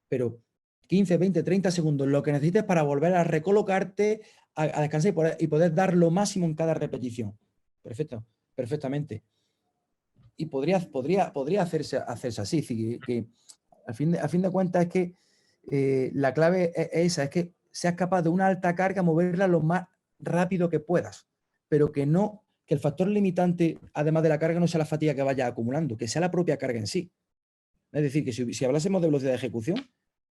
Pero 15, 20, 30 segundos, lo que necesites para volver a recolocarte, a descansar y poder dar lo máximo en cada repetición. Perfecto, perfectamente. Y podría hacerse así, que a fin de cuentas es que la clave es esa, es que seas capaz de una alta carga moverla lo más rápido que puedas, pero que el factor limitante, además de la carga, no sea la fatiga que vaya acumulando, que sea la propia carga en sí. Es decir, que si hablásemos de velocidad de ejecución,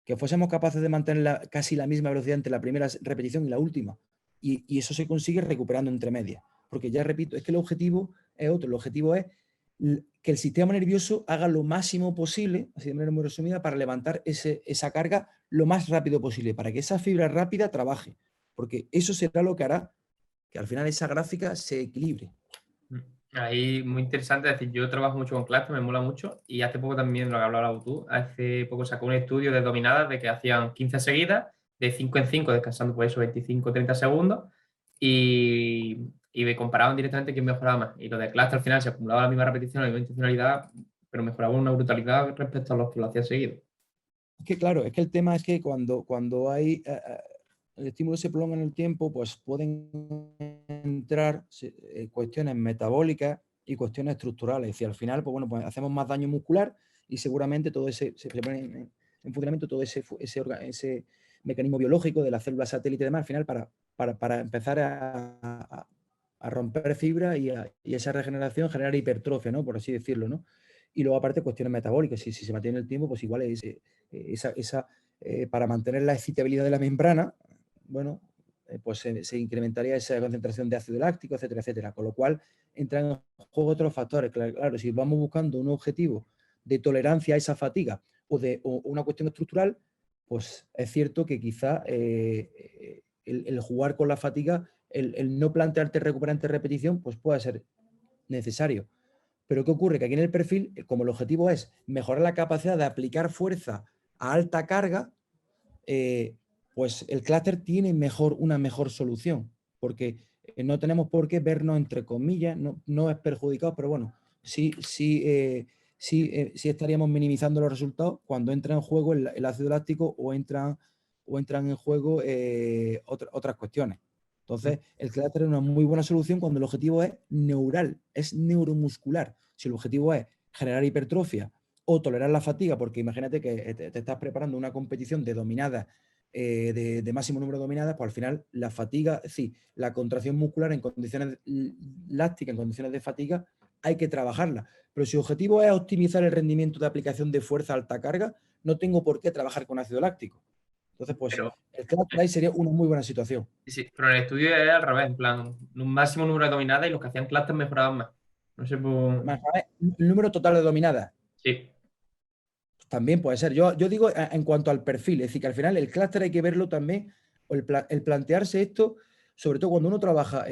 que fuésemos capaces de mantener casi la misma velocidad entre la primera repetición y la última. Y eso se consigue recuperando entre medias. Porque ya repito, es que el objetivo es otro. El objetivo es que el sistema nervioso haga lo máximo posible, así de manera muy resumida, para levantar esa carga lo más rápido posible, para que esa fibra rápida trabaje. Porque eso será lo que hará que al final esa gráfica se equilibre. Ahí muy interesante, es decir, yo trabajo mucho con cluster, me mola mucho, y hace poco también, lo que hablabas tú, hace poco sacó un estudio de dominadas de que hacían 15 seguidas, de 5 en 5, descansando por eso 25 o 30 segundos, y me comparaban directamente quién mejoraba más. Y lo de cluster al final se acumulaba la misma repetición, la misma intencionalidad, pero mejoraba una brutalidad respecto a los que lo hacían seguido. Es que claro, es que el tema es que cuando hay el estímulo se prolonga en el tiempo, pues pueden entrar cuestiones metabólicas y cuestiones estructurales. Y al final, pues bueno, pues hacemos más daño muscular y seguramente todo se pone en funcionamiento todo ese mecanismo biológico de la célula satélite y demás, al final para empezar a romper fibra y esa regeneración generar hipertrofia, ¿no? Por así decirlo, ¿no? Y luego aparte cuestiones metabólicas, si se mantiene el tiempo, pues igual para mantener la excitabilidad de la membrana, bueno, pues se incrementaría esa concentración de ácido láctico, etcétera, etcétera. Con lo cual entran en juego otros factores. Claro, si vamos buscando un objetivo de tolerancia a esa fatiga o una cuestión estructural, pues es cierto que quizá el jugar con la fatiga, el no plantearte recuperante repetición, pues puede ser necesario. Pero ¿qué ocurre? Que aquí en el perfil, como el objetivo es mejorar la capacidad de aplicar fuerza a alta carga, pues el clúster tiene una mejor solución, porque no tenemos por qué vernos, entre comillas, no es perjudicados, pero bueno, sí estaríamos minimizando los resultados cuando entra en juego el ácido láctico o entran en juego otras cuestiones. Entonces, el clúster es una muy buena solución cuando el objetivo es neural, es neuromuscular. Si el objetivo es generar hipertrofia o tolerar la fatiga, porque imagínate que te estás preparando una competición de dominadas, de máximo número de dominadas, pues al final la fatiga, sí, la contracción muscular en condiciones lácticas, en condiciones de fatiga, hay que trabajarla. Pero si el objetivo es optimizar el rendimiento de aplicación de fuerza a alta carga, no tengo por qué trabajar con ácido láctico. Entonces, pues Pero, el clúster ahí sería una muy buena situación. sí, pero en el estudio era al revés, en plan, un máximo número de dominadas y los que hacían cluster mejoraban más. No sé por... El número total de dominadas. Sí. También puede ser. Yo digo en cuanto al perfil, es decir, que al final el clúster hay que verlo también, o el plantearse esto, sobre todo cuando uno trabaja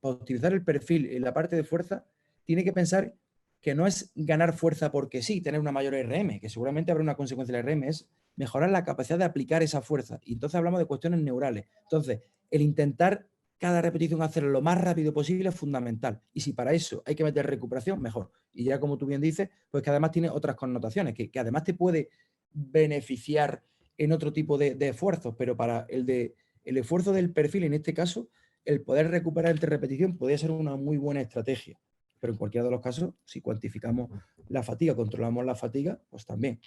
para optimizar el perfil en la parte de fuerza, tiene que pensar que no es ganar fuerza porque sí, tener una mayor RM, que seguramente habrá una consecuencia del RM, es mejorar la capacidad de aplicar esa fuerza. Y entonces hablamos de cuestiones neurales. Entonces, el intentar cada repetición hacerlo lo más rápido posible es fundamental. Y si para eso hay que meter recuperación, mejor. Y ya como tú bien dices, pues que además tiene otras connotaciones, que además te puede beneficiar en otro tipo de esfuerzos, pero para el esfuerzo del perfil, en este caso, el poder recuperar entre repetición podría ser una muy buena estrategia. Pero en cualquiera de los casos, si cuantificamos la fatiga, controlamos la fatiga, pues también.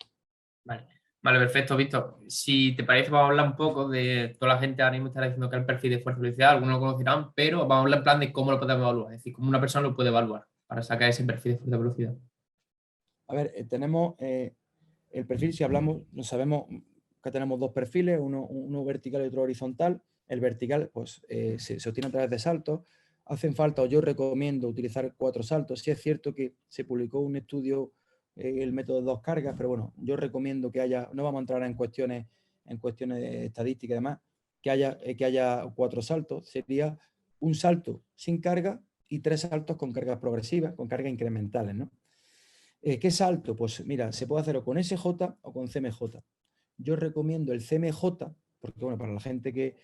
Vale. Vale, perfecto, Víctor. Si te parece, vamos a hablar un poco de toda la gente ahora mismo está diciendo que el perfil de fuerza y velocidad, algunos lo conocerán, pero vamos a hablar en plan de cómo lo podemos evaluar, es decir, cómo una persona lo puede evaluar para sacar ese perfil de fuerza y velocidad. A ver, tenemos el perfil, si hablamos, sabemos que tenemos dos perfiles, uno vertical y otro horizontal. El vertical pues, se obtiene a través de saltos. Hacen falta, o yo recomiendo utilizar 4 saltos. Sí es cierto que se publicó un estudio, el método de 2 cargas, pero bueno, yo recomiendo que haya, no vamos a entrar en cuestiones de estadística y demás, que haya 4 saltos. Sería un salto sin carga y 3 saltos con cargas progresivas, con cargas incrementales, ¿no? ¿Qué salto? Pues mira, se puede hacer o con SJ o con CMJ. Yo recomiendo el CMJ, porque bueno, para la gente que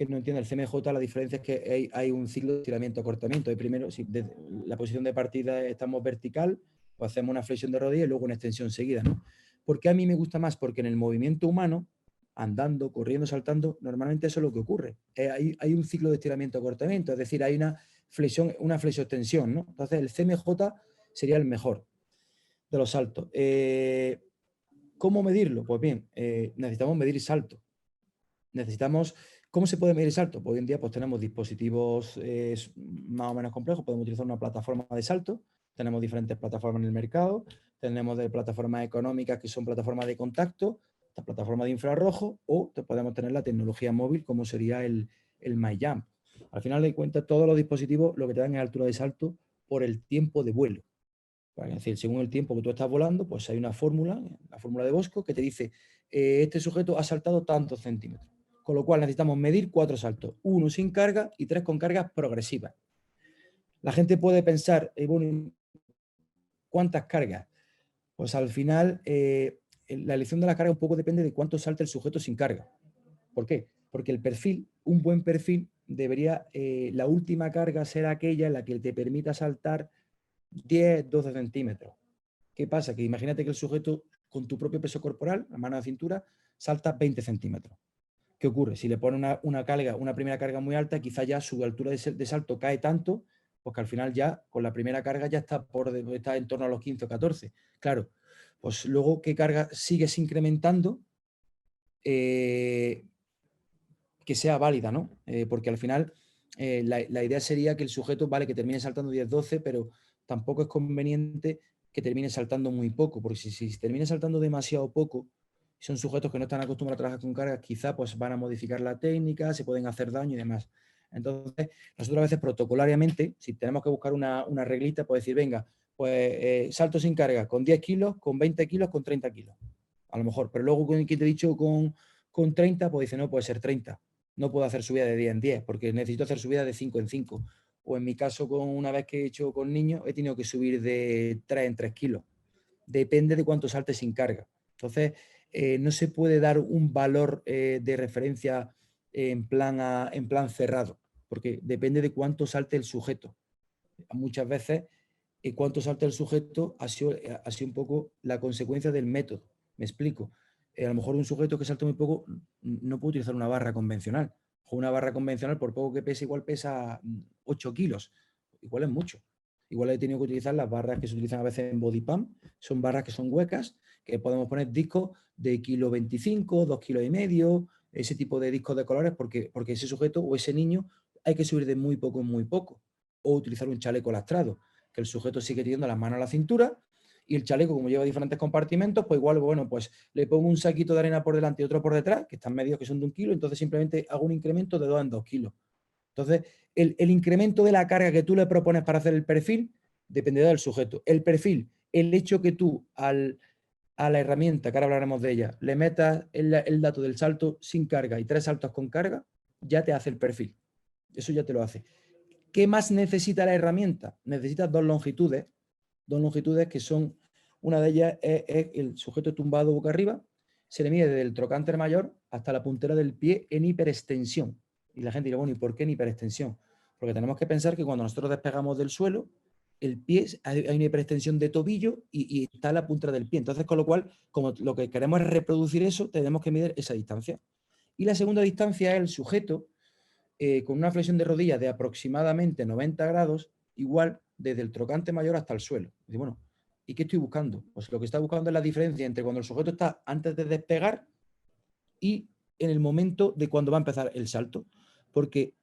no entiende el CMJ, la diferencia es que hay un ciclo de estiramiento-acortamiento. Primero, si la posición de partida estamos vertical, pues hacemos una flexión de rodilla y luego una extensión seguida, ¿no? ¿Por qué a mí me gusta más? Porque en el movimiento humano, andando, corriendo, saltando, normalmente eso es lo que ocurre. Hay un ciclo de estiramiento-acortamiento, es decir, hay una flexio-extensión, ¿no? Entonces el CMJ sería el mejor de los saltos. ¿Cómo medirlo? Pues bien, necesitamos medir salto. ¿Cómo se puede medir salto? Pues hoy en día pues, tenemos dispositivos más o menos complejos, podemos utilizar una plataforma de salto, tenemos diferentes plataformas en el mercado, tenemos de plataformas económicas que son plataformas de contacto, esta plataforma de infrarrojo, o podemos tener la tecnología móvil como sería el MyJump. Al final de cuentas, todos los dispositivos lo que te dan es altura de salto por el tiempo de vuelo. Es decir, según el tiempo que tú estás volando, pues hay una fórmula, la fórmula de Bosco, que te dice, este sujeto ha saltado tantos centímetros. Con lo cual necesitamos medir 4 saltos, 1 sin carga y 3 con cargas progresivas. La gente puede pensar, bueno, ¿cuántas cargas? Pues al final, la elección de la carga un poco depende de cuánto salte el sujeto sin carga. ¿Por qué? Porque el perfil, un buen perfil, debería, la última carga ser aquella en la que te permita saltar 10, 12 centímetros. ¿Qué pasa? Que imagínate que el sujeto, con tu propio peso corporal, a mano de cintura, salta 20 centímetros. ¿Qué ocurre? Si le pone una primera carga muy alta, quizá ya su altura de salto cae tanto, pues que al final ya, con la primera carga, ya está en torno a los 15 o 14. Claro, pues luego, ¿qué carga sigues incrementando? Que sea válida, ¿no? Porque al final la idea sería que el sujeto, vale, que termine saltando 10-12, pero tampoco es conveniente que termine saltando muy poco, porque si termina saltando demasiado poco, son sujetos que no están acostumbrados a trabajar con cargas, quizá pues van a modificar la técnica, se pueden hacer daño y demás. Entonces, nosotros a veces protocolariamente, si tenemos que buscar una reglita, pues decir, venga, pues salto sin carga, con 10 kilos, con 20 kilos, con 30 kilos. A lo mejor, pero luego, que te he dicho con 30, pues dice, no, puede ser 30. No puedo hacer subida de 10 en 10, porque necesito hacer subida de 5 en 5. O en mi caso, una vez que he hecho con niños, he tenido que subir de 3 en 3 kilos. Depende de cuánto salte sin carga. Entonces, no se puede dar un valor de referencia en plan cerrado, porque depende de cuánto salte el sujeto. Muchas veces, cuánto salta el sujeto ha sido un poco la consecuencia del método. Me explico. A lo mejor un sujeto que salta muy poco no puede utilizar una barra convencional. O una barra convencional, por poco que pese, igual pesa 8 kilos. Igual es mucho. Igual he tenido que utilizar las barras que se utilizan a veces en body pump. Son barras que son huecas, que podemos poner discos de kilo 25, 2 kilos y medio, ese tipo de discos de colores, porque ese sujeto o ese niño hay que subir de muy poco en muy poco. O utilizar un chaleco lastrado, que el sujeto sigue teniendo las manos a la cintura y el chaleco, como lleva diferentes compartimentos, pues igual, bueno, pues le pongo un saquito de arena por delante y otro por detrás, que están medios que son de 1 kilo, entonces simplemente hago un incremento de 2 en 2 kilos. Entonces, el incremento de la carga que tú le propones para hacer el perfil dependerá del sujeto. El perfil, el hecho que tú a la herramienta, que ahora hablaremos de ella, le metas el dato del salto sin carga y 3 saltos con carga, ya te hace el perfil. Eso ya te lo hace. ¿Qué más necesita la herramienta? Necesita dos longitudes que son, una de ellas es el sujeto tumbado boca arriba, se le mide desde el trocánter mayor hasta la puntera del pie en hiperextensión. Y la gente dirá, bueno, ¿y por qué en hiperextensión? Porque tenemos que pensar que cuando nosotros despegamos del suelo, el pie, hay una hiperextensión de tobillo y está la puntera del pie. Entonces, con lo cual, como lo que queremos es reproducir eso, tenemos que medir esa distancia. Y la segunda distancia es el sujeto con una flexión de rodillas de aproximadamente 90 grados, igual desde el trocante mayor hasta el suelo. Y bueno, ¿Y qué estoy buscando? Pues lo que está buscando es la diferencia entre cuando el sujeto está antes de despegar y en el momento de cuando va a empezar el salto. Porque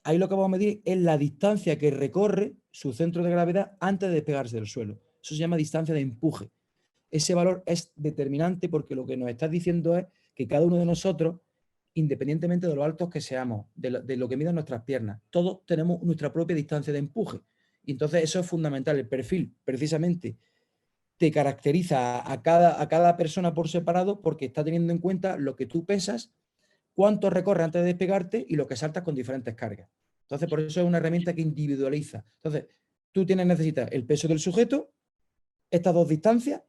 ahí lo que vamos a medir es la distancia que recorre su centro de gravedad antes de despegarse del suelo. Eso se llama distancia de empuje. Ese valor es determinante porque lo que nos está diciendo es que cada uno de nosotros, independientemente de lo altos que seamos, de lo que midan nuestras piernas, todos tenemos nuestra propia distancia de empuje. Y entonces eso es fundamental. El perfil, precisamente, te caracteriza a cada persona por separado porque está teniendo en cuenta lo que tú pesas, cuánto recorres antes de despegarte y lo que saltas con diferentes cargas. Entonces, por eso es una herramienta que individualiza. Entonces, tú necesitas el peso del sujeto, estas dos distancias,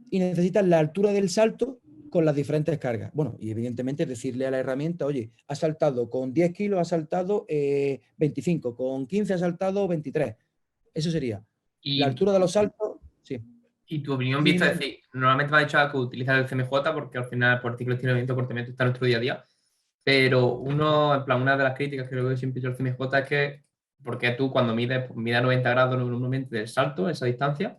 y necesitas la altura del salto con las diferentes cargas. Bueno, y evidentemente decirle a la herramienta, oye, has saltado con 10 kilos, has saltado 25, con 15 has saltado 23. Eso sería. La Y, altura de los saltos, sí. y tu opinión Dime, vista, es dime. decir, normalmente me ha dicho que utilizar el CMJ porque al final por ciclo de estiramiento, cortamiento está en nuestro día a día, pero en plan, una de las críticas que yo siempre he hecho al CMJ es que, porque tú cuando mides, pues, mides 90 grados normalmente del salto, esa distancia,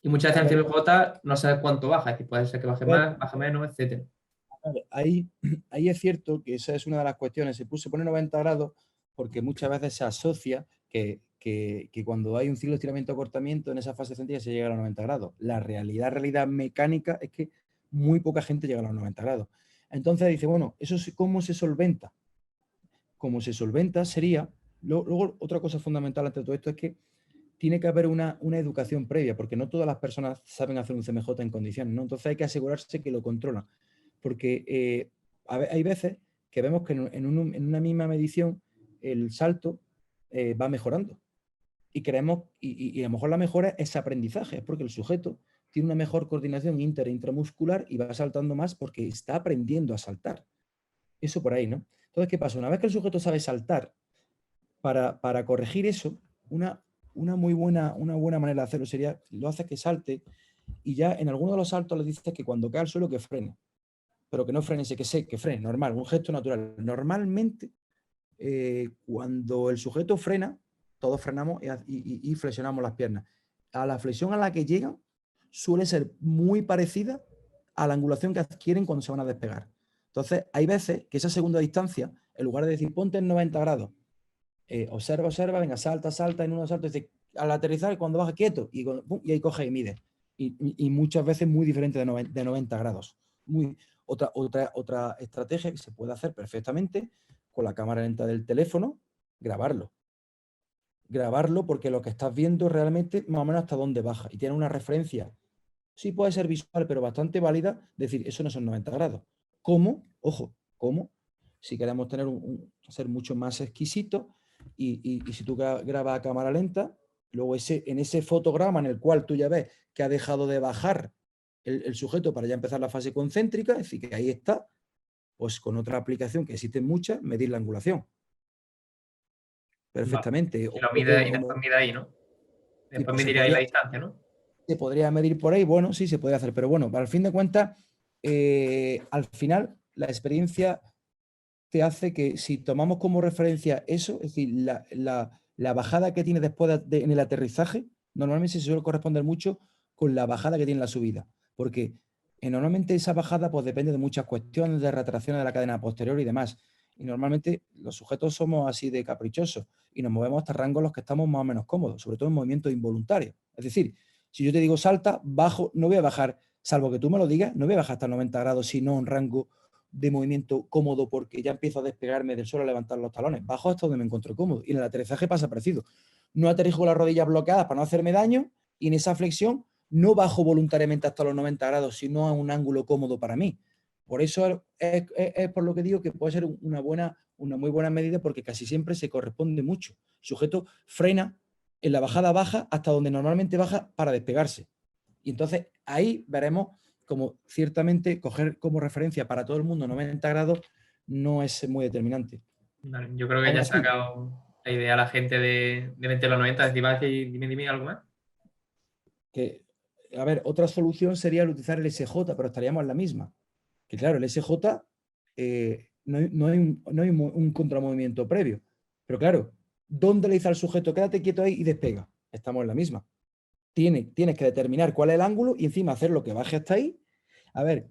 y muchas A veces ver, el CMJ no sabes cuánto baja, es decir, puede ser que baje a ver, más, baje menos, etcétera. ahí, ahí es cierto que esa es una de las cuestiones. Se pone 90 grados porque muchas veces se asocia que cuando hay un ciclo de estiramiento-acortamiento en esa fase centrífuga se llega a los 90 grados. La realidad mecánica es que muy poca gente llega a los 90 grados. Entonces dice, bueno, ¿eso cómo se solventa? Como se solventa sería, luego otra cosa fundamental ante todo esto es que tiene que haber una educación previa, porque no todas las personas saben hacer un CMJ en condiciones, ¿no? Entonces hay que asegurarse que lo controlan, porque hay veces que vemos que en una misma medición el salto va mejorando y creemos, y a lo mejor la mejora es aprendizaje, es porque el sujeto tiene una mejor coordinación inter e intramuscular y va saltando más porque está aprendiendo a saltar. Eso por ahí, ¿no? Entonces, ¿qué pasa? Una vez que el sujeto sabe saltar, para corregir eso, una buena manera de hacerlo sería, lo haces que salte y ya en alguno de los saltos le dices que cuando cae al suelo que frene, pero que no frene, que frene, normal, un gesto natural. Normalmente, cuando el sujeto frena, todos frenamos y flexionamos las piernas. A la flexión a la que llegan suele ser muy parecida a la angulación que adquieren cuando se van a despegar. Entonces, hay veces que esa segunda distancia, en lugar de decir ponte en 90 grados, observa, venga, salta, en unos saltos, dice, al aterrizar, cuando baja quieto, y ahí coge y mide. Y muchas veces muy diferente de 90 grados. Otra estrategia que se puede hacer perfectamente con la cámara lenta del teléfono, grabarlo. Grabarlo porque lo que estás viendo realmente más o menos hasta dónde baja y tiene una referencia. Sí puede ser visual, pero bastante válida, decir, eso no son 90 grados. ¿Cómo? Ojo, ¿cómo? Si queremos ser mucho más exquisito y si tú grabas a cámara lenta, luego en ese fotograma en el cual tú ya ves que ha dejado de bajar el sujeto para ya empezar la fase concéntrica, es decir, que ahí está, pues con otra aplicación que existen muchas, medir la angulación Vale. perfectamente. Si lo mide y después mide ahí, ¿no? Después Pues mediré ahí la distancia, ¿no? se podría medir por ahí, bueno, sí, se podría hacer, pero bueno, al fin de cuentas, al final, la experiencia te hace que si tomamos como referencia eso, es decir, la bajada que tiene después en el aterrizaje, normalmente se suele corresponder mucho con la bajada que tiene en la subida, porque normalmente esa bajada pues depende de muchas cuestiones, de retracciones de la cadena posterior y demás. Y normalmente los sujetos somos así de caprichosos y nos movemos hasta rangos en los que estamos más o menos cómodos, sobre todo en movimientos involuntarios. Es decir, si yo te digo salta, bajo, no voy a bajar, salvo que tú me lo digas, no voy a bajar hasta 90 grados, sino un rango de movimiento cómodo porque ya empiezo a despegarme del suelo, a levantar los talones. Bajo hasta donde me encuentro cómodo. Y en el aterrizaje pasa parecido. No aterrizo con las rodillas bloqueadas para no hacerme daño y en esa flexión no bajo voluntariamente hasta los 90 grados, sino a un ángulo cómodo para mí. Por eso es por lo que digo que puede ser una muy buena medida porque casi siempre se corresponde mucho. El sujeto frena en la bajada baja hasta donde normalmente baja para despegarse. Y entonces ahí veremos como ciertamente coger como referencia para todo el mundo 90 grados no es muy determinante. Vale, yo creo que Aún ya ha así, sacado la idea a la gente de meter los 90. Es decir, va a decir, dime algo más. que, a ver, otra solución sería el utilizar el SJ, pero estaríamos en la misma. Que claro, el SJ no hay un contramovimiento previo. Pero claro, ¿dónde le dice al sujeto quédate quieto ahí y despega? Estamos en la misma. tienes que determinar cuál es el ángulo y encima hacer lo que baje hasta ahí. A ver,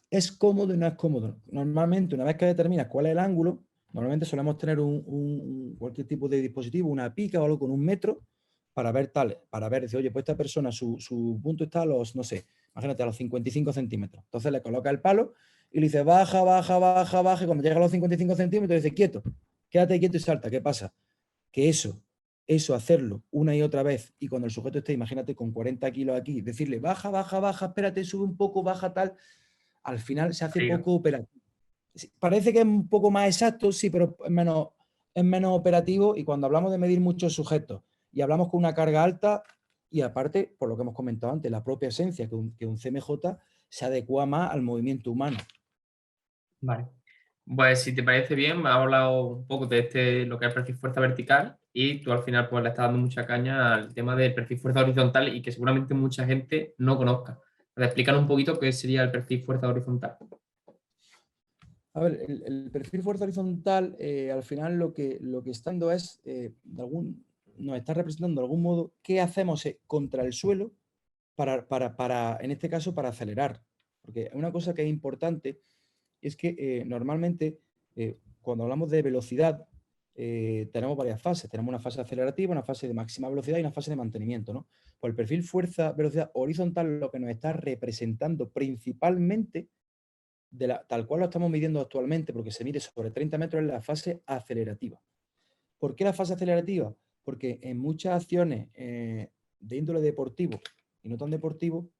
¿es cómodo y no es cómodo? Normalmente, una vez que determinas cuál es el ángulo, normalmente solemos tener cualquier tipo de dispositivo, una pica o algo con 1 metro, para ver decir, oye, pues esta persona, su punto está a los, no sé, imagínate, a los 55 centímetros. Entonces le coloca el palo y le dice, baja, baja, baja, baja, y cuando llega a los 55 centímetros dice, quieto, quédate quieto y salta. ¿Qué pasa? Que eso hacerlo una y otra vez, y cuando el sujeto esté, imagínate, con 40 kilos aquí, decirle, baja, baja, baja, espérate, sube un poco, baja tal, al final se hace poco operativo. Parece que es un poco más exacto, sí, pero es menos operativo, y cuando hablamos de medir muchos sujetos y hablamos con una carga alta, y aparte, por lo que hemos comentado antes, la propia esencia, que un CMJ se adecua más al movimiento humano. Vale. Pues si te parece bien, me has hablado un poco de lo que es el perfil fuerza vertical, y tú al final pues le estás dando mucha caña al tema del perfil fuerza horizontal y que seguramente mucha gente no conozca. Explícanos un poquito qué sería el perfil fuerza horizontal. A ver, el perfil fuerza horizontal, al final lo que está dando es, nos está representando de algún modo qué hacemos contra el suelo en este caso, para acelerar. Porque una cosa que es importante es que normalmente cuando hablamos de velocidad tenemos varias fases. Tenemos una fase acelerativa, una fase de máxima velocidad y una fase de mantenimiento, ¿no? Pues el perfil fuerza-velocidad horizontal lo que nos está representando principalmente, tal cual lo estamos midiendo actualmente, porque se mide sobre 30 metros, es la fase acelerativa. ¿Por qué la fase acelerativa? Porque en muchas acciones de índole deportivo y no tan deportivo,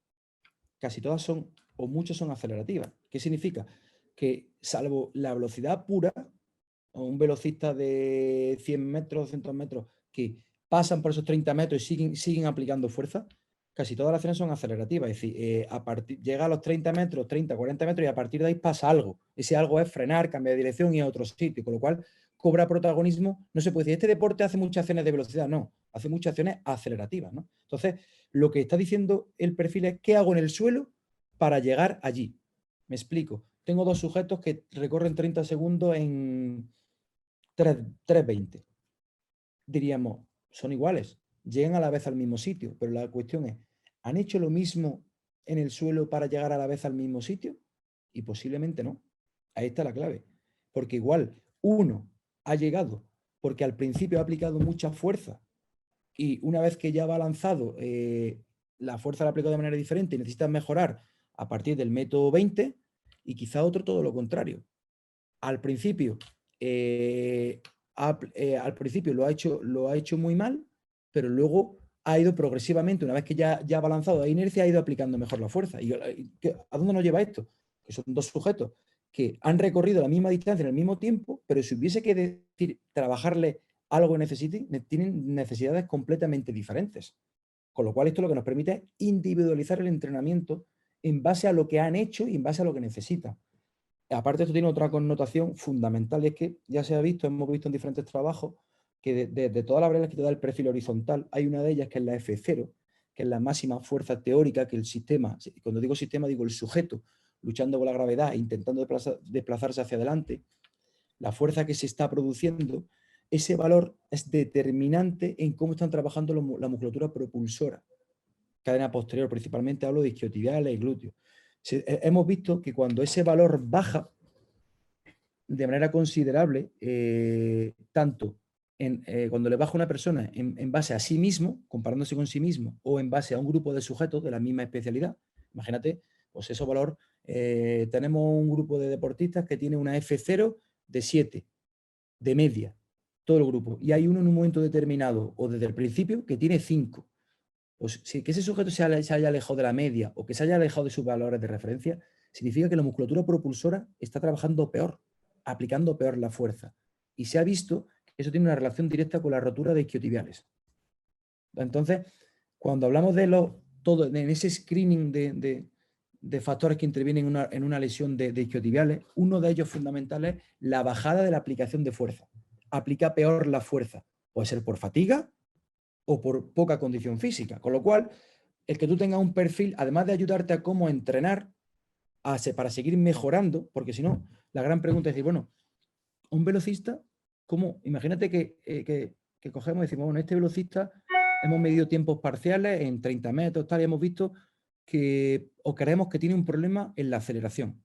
casi todas son, o muchas son acelerativas. ¿Qué significa? Que salvo la velocidad pura, o un velocista de 100 metros, 200 metros, que pasan por esos 30 metros y siguen aplicando fuerza, casi todas las acciones son acelerativas. Es decir, llega a los 30 metros, 30, 40 metros, y a partir de ahí pasa algo. Ese algo es frenar, cambiar de dirección y a otro sitio, con lo cual cobra protagonismo. No se puede decir, este deporte hace muchas acciones de velocidad, no, hace muchas acciones acelerativas, ¿no? Entonces, lo que está diciendo el perfil es, ¿qué hago en el suelo para llegar allí? Me explico. Tengo dos sujetos que recorren 30 segundos en 3:20. Diríamos, son iguales, llegan a la vez al mismo sitio, pero la cuestión es, ¿han hecho lo mismo en el suelo para llegar a la vez al mismo sitio? Y posiblemente no. Ahí está la clave. Porque igual uno ha llegado porque al principio ha aplicado mucha fuerza, y una vez que ya va lanzado, la fuerza la ha aplicado de manera diferente y necesita mejorar a partir del método 20, y quizá otro todo lo contrario. Al principio al principio lo ha hecho muy mal, pero luego ha ido progresivamente, una vez que ya va lanzado a inercia, ha ido aplicando mejor la fuerza. ¿A dónde nos lleva esto? Que son dos sujetos que han recorrido la misma distancia en el mismo tiempo, pero si hubiese que decir, trabajarle algo que necesiten, tienen necesidades completamente diferentes. Con lo cual esto lo que nos permite es individualizar el entrenamiento en base a lo que han hecho y en base a lo que necesitan. Aparte, esto tiene otra connotación fundamental, y es que ya se ha visto, hemos visto en diferentes trabajos, que de todas las variables que te da el perfil horizontal, hay una de ellas que es la F0, que es la máxima fuerza teórica que el sistema, cuando digo sistema digo el sujeto, luchando con la gravedad e intentando desplazarse hacia adelante, la fuerza que se está produciendo, ese valor es determinante en cómo están trabajando la musculatura propulsora, cadena posterior, principalmente hablo de isquiotibiales y glúteos. Hemos visto que cuando ese valor baja de manera considerable, tanto cuando le baja a una persona en base a sí mismo, comparándose con sí mismo, o en base a un grupo de sujetos de la misma especialidad. Imagínate, pues ese valor, tenemos un grupo de deportistas que tiene una F0 de 7, de media, todo el grupo, y hay uno en un momento determinado, o desde el principio, que tiene 5. Pues si que ese sujeto se haya alejado de la media, o que se haya alejado de sus valores de referencia, significa que la musculatura propulsora está trabajando peor, aplicando peor la fuerza. Y se ha visto que eso tiene una relación directa con la rotura de isquiotibiales. Entonces, cuando hablamos de en ese screening de factores que intervienen en una lesión de isquiotibiales, uno de ellos fundamentales es la bajada de la aplicación de fuerza. Aplica peor la fuerza. Puede ser por fatiga o por poca condición física. Con lo cual, el que tú tengas un perfil, además de ayudarte a cómo entrenar, para seguir mejorando, porque si no, la gran pregunta es decir, bueno, un velocista, ¿cómo? Imagínate que cogemos y decimos, bueno, este velocista hemos medido tiempos parciales en 30 metros, tal, y hemos visto que, o creemos que tiene un problema en la aceleración.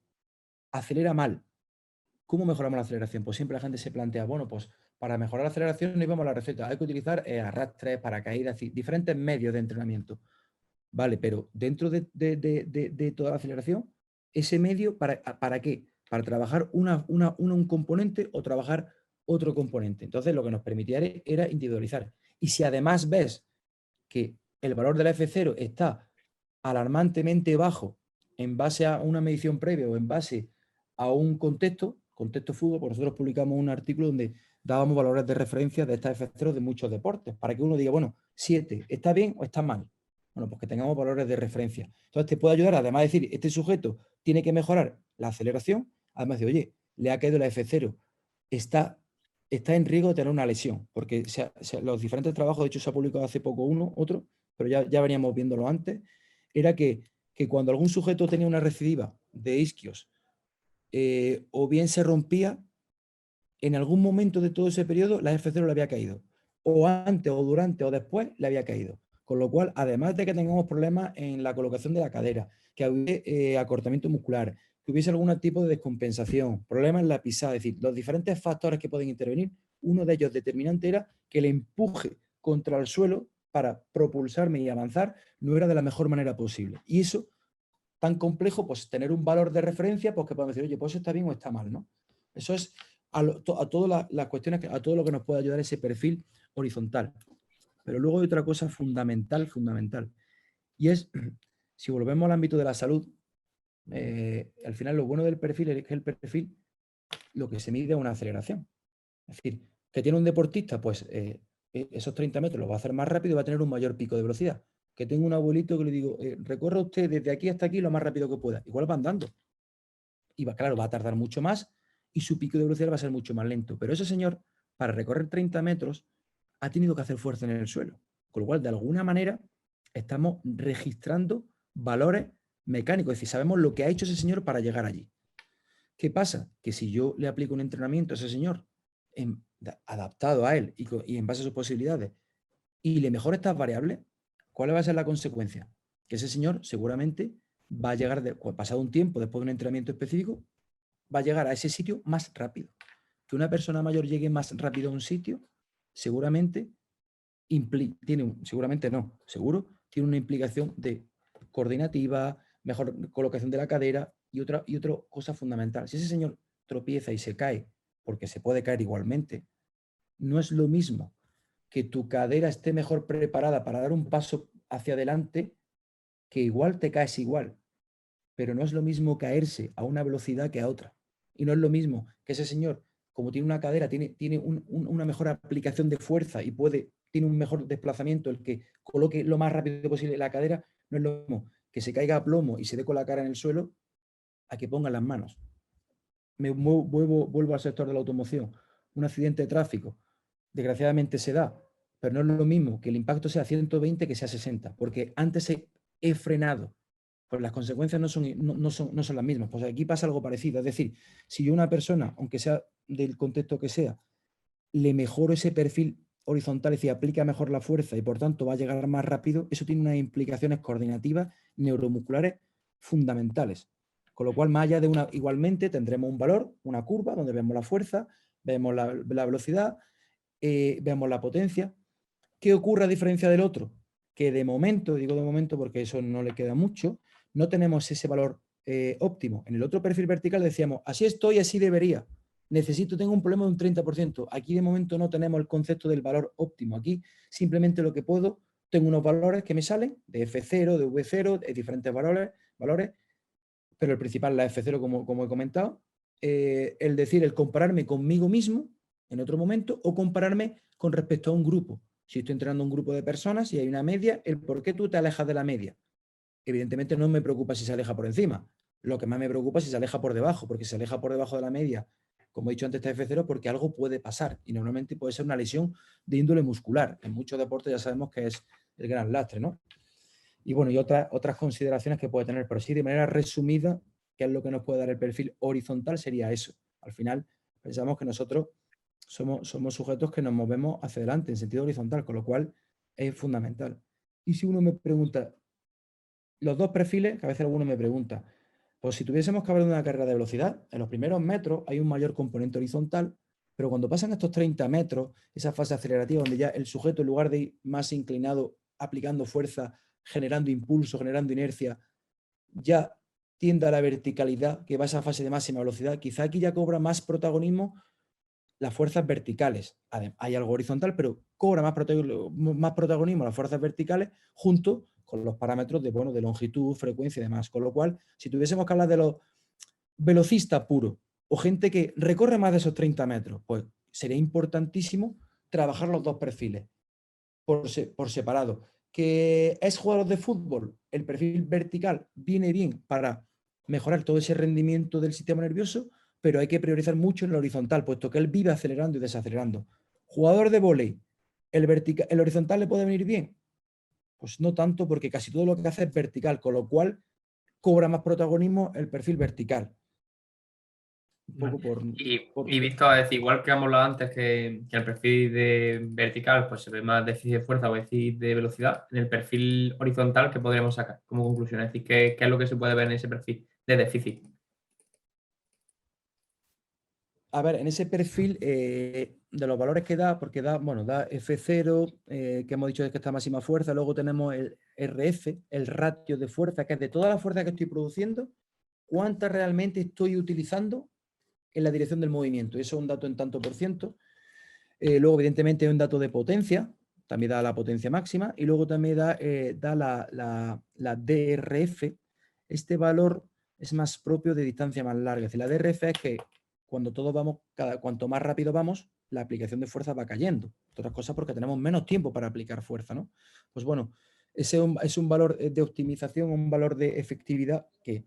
Acelera mal. ¿Cómo mejoramos la aceleración? Pues siempre la gente se plantea, bueno, pues para mejorar la aceleración no íbamos a la receta, hay que utilizar arrastres, paracaídas, diferentes medios de entrenamiento. Vale, pero dentro de toda la aceleración, ese medio, ¿para qué? Para trabajar un componente o trabajar otro componente. Entonces, lo que nos permitía era individualizar. Y si además ves que el valor del F0 está alarmantemente bajo en base a una medición previa o en base a un contexto fútbol, pues nosotros publicamos un artículo donde dábamos valores de referencia de estas F0 de muchos deportes, para que uno diga, bueno, 7, ¿está bien o está mal? Bueno, pues que tengamos valores de referencia. Entonces te puede ayudar, además de decir, este sujeto tiene que mejorar la aceleración, además de, oye, le ha caído la F0, está en riesgo de tener una lesión, porque los diferentes trabajos, de hecho se ha publicado hace poco otro, pero ya veníamos viéndolo antes, era que cuando algún sujeto tenía una recidiva de isquios, o bien se rompía, en algún momento de todo ese periodo la F0 le había caído, o antes, o durante, o después le había caído. Con lo cual, además de que tengamos problemas en la colocación de la cadera, que hubiese acortamiento muscular, que hubiese algún tipo de descompensación, problemas en la pisada, es decir, los diferentes factores que pueden intervenir, uno de ellos determinante era que el empuje contra el suelo para propulsarme y avanzar no era de la mejor manera posible. Y eso, tan complejo, pues tener un valor de referencia, pues que podemos decir, oye, pues eso está bien o está mal, ¿no? Eso es a todas las cuestiones, a todo lo que nos puede ayudar ese perfil horizontal. Pero luego hay otra cosa fundamental, y es, si volvemos al ámbito de la salud, al final lo bueno del perfil es que el perfil lo que se mide es una aceleración. Es decir, que tiene un deportista, pues esos 30 metros los va a hacer más rápido y va a tener un mayor pico de velocidad. Que tengo un abuelito que le digo, recorra usted desde aquí hasta aquí lo más rápido que pueda. Igual va andando. Y claro, va a tardar mucho más y su pico de velocidad va a ser mucho más lento. Pero ese señor, para recorrer 30 metros, ha tenido que hacer fuerza en el suelo. Con lo cual, de alguna manera, estamos registrando valores mecánicos. Es decir, sabemos lo que ha hecho ese señor para llegar allí. ¿Qué pasa? Que si yo le aplico un entrenamiento a ese señor adaptado a él y en base a sus posibilidades y le mejoro estas variables, ¿cuál va a ser la consecuencia? Que ese señor seguramente va a llegar, pasado un tiempo, después de un entrenamiento específico, va a llegar a ese sitio más rápido. Que una persona mayor llegue más rápido a un sitio, seguramente seguro tiene una implicación de coordinativa, mejor colocación de la cadera y otra cosa fundamental. Si ese señor tropieza y se cae, porque se puede caer igualmente, no es lo mismo que tu cadera esté mejor preparada para dar un paso hacia adelante, que igual te caes igual, pero no es lo mismo caerse a una velocidad que a otra. Y no es lo mismo que ese señor, como tiene una cadera, tiene una mejor aplicación de fuerza y tiene un mejor desplazamiento, el que coloque lo más rápido posible la cadera, no es lo mismo que se caiga a plomo y se dé con la cara en el suelo, a que ponga las manos. Vuelvo al sector de la automoción. Un accidente de tráfico, desgraciadamente se da, pero no es lo mismo que el impacto sea 120 que sea 60, porque antes he frenado, pues las consecuencias no son las mismas. Pues aquí pasa algo parecido. Es decir, si yo a una persona, aunque sea del contexto que sea, le mejoro ese perfil horizontal, es decir, aplica mejor la fuerza y por tanto va a llegar más rápido, eso tiene unas implicaciones coordinativas neuromusculares fundamentales. Con lo cual, más allá de igualmente tendremos un valor, una curva, donde vemos la fuerza, vemos la velocidad, vemos la potencia. ¿Qué ocurre a diferencia del otro? Que de momento, digo de momento porque eso no le queda mucho, no tenemos ese valor óptimo. En el otro perfil vertical decíamos, así estoy, así debería. Tengo un problema de un 30%. Aquí de momento no tenemos el concepto del valor óptimo. Aquí simplemente lo que tengo unos valores que me salen de F0, de V0, de diferentes valores, pero el principal, la F0, como he comentado, el compararme conmigo mismo en otro momento o compararme con respecto a un grupo. Si estoy entrenando un grupo de personas y hay una media, el por qué tú te alejas de la media. Evidentemente no me preocupa si se aleja por encima. Lo que más me preocupa es si se aleja por debajo, porque si se aleja por debajo de la media, como he dicho antes, está F0, porque algo puede pasar y normalmente puede ser una lesión de índole muscular. En muchos deportes ya sabemos que es el gran lastre, ¿no? Y bueno, y otras consideraciones que puede tener, pero sí, de manera resumida, ¿qué es lo que nos puede dar el perfil horizontal? Sería eso. Al final, pensamos que nosotros somos sujetos que nos movemos hacia adelante en sentido horizontal, con lo cual es fundamental. Y si uno me pregunta, los dos perfiles, que a veces alguno me pregunta, pues si tuviésemos que hablar de una carrera de velocidad, en los primeros metros hay un mayor componente horizontal, pero cuando pasan estos 30 metros, esa fase acelerativa donde ya el sujeto, en lugar de ir más inclinado, aplicando fuerza, generando impulso, generando inercia, ya tiende a la verticalidad, que va a esa fase de máxima velocidad, quizá aquí ya cobra más protagonismo las fuerzas verticales. Hay algo horizontal, pero cobra más protagonismo las fuerzas verticales junto con los parámetros de, bueno, de longitud, frecuencia y demás. Con lo cual, si tuviésemos que hablar de los velocistas puros o gente que recorre más de esos 30 metros, pues sería importantísimo trabajar los dos perfiles por separado. Que es jugador de fútbol, el perfil vertical viene bien para mejorar todo ese rendimiento del sistema nervioso, pero hay que priorizar mucho en el horizontal, puesto que él vive acelerando y desacelerando. Jugador de vóley, el horizontal le puede venir bien. Pues no tanto, porque casi todo lo que hace es vertical, con lo cual cobra más protagonismo el perfil vertical. Un poco Y visto, es decir, igual que hemos hablado antes que el perfil de vertical pues se ve más déficit de fuerza o déficit de velocidad, en el perfil horizontal, ¿qué podríamos sacar como conclusión? Es decir, ¿qué es lo que se puede ver en ese perfil de déficit? A ver, en ese perfil de los valores que da, porque da, bueno, da F0, que hemos dicho que está máxima fuerza, luego tenemos el RF, el ratio de fuerza, que es de toda la fuerza que estoy produciendo, cuánta realmente estoy utilizando en la dirección del movimiento. Eso es un dato en tanto por ciento. Luego, evidentemente, hay un dato de potencia, también da la potencia máxima, y luego también da la DRF. Este valor es más propio de distancia más larga. Es decir, la DRF es que cuando todos vamos, cuanto más rápido vamos, la aplicación de fuerza va cayendo. Otras cosas porque tenemos menos tiempo para aplicar fuerza, ¿no? Pues bueno, ese es un valor de optimización, un valor de efectividad que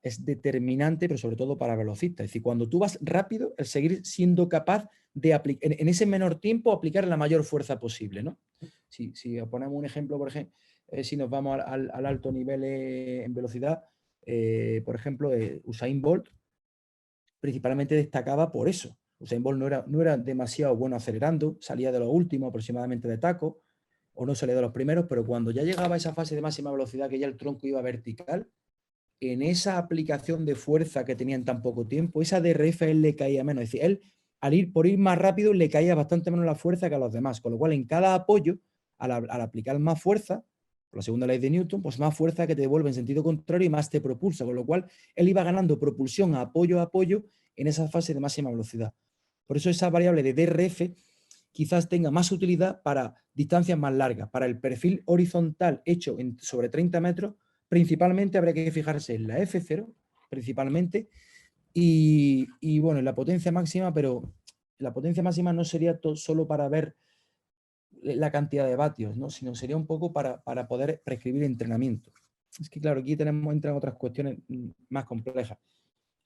es determinante, pero sobre todo para velocistas. Es decir, cuando tú vas rápido, el seguir siendo capaz de aplicar, en ese menor tiempo, aplicar la mayor fuerza posible, ¿no? Si ponemos un ejemplo, por ejemplo, si nos vamos al alto nivel en velocidad, por ejemplo, Usain Bolt principalmente destacaba por eso. Usain Bolt no era demasiado bueno acelerando, salía de los últimos aproximadamente de taco, o no salía de los primeros, pero cuando ya llegaba a esa fase de máxima velocidad, que ya el tronco iba vertical, en esa aplicación de fuerza que tenía en tan poco tiempo, esa DRF a él le caía menos. Es decir, él, por ir más rápido, le caía bastante menos la fuerza que a los demás. Con lo cual, en cada apoyo, al aplicar más fuerza, por la segunda ley de Newton, pues más fuerza que te devuelve en sentido contrario y más te propulsa. Con lo cual, él iba ganando propulsión a apoyo en esa fase de máxima velocidad. Por eso esa variable de DRF quizás tenga más utilidad para distancias más largas. Para el perfil horizontal hecho sobre 30 metros, principalmente habría que fijarse en la F0, principalmente, y bueno, en la potencia máxima, pero la potencia máxima no sería solo para ver la cantidad de vatios, ¿no? Sino sería un poco para poder prescribir entrenamiento. Es que claro, aquí entran otras cuestiones más complejas.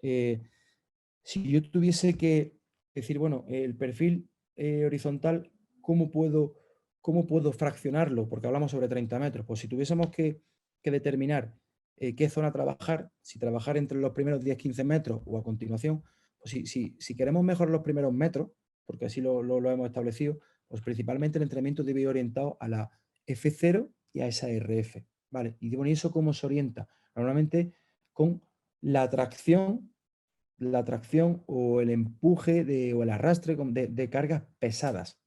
Si yo tuviese que decir, bueno, el perfil horizontal, ¿cómo puedo fraccionarlo? Porque hablamos sobre 30 metros. Pues si tuviésemos que determinar qué zona trabajar, si trabajar entre los primeros 10-15 metros o a continuación, pues si queremos mejorar los primeros metros, porque así lo hemos establecido, pues principalmente el entrenamiento debe ir orientado a la F0 y a esa RF. ¿Vale? Y bueno, ¿y eso cómo se orienta? Normalmente con la tracción o el empuje o el arrastre de cargas pesadas,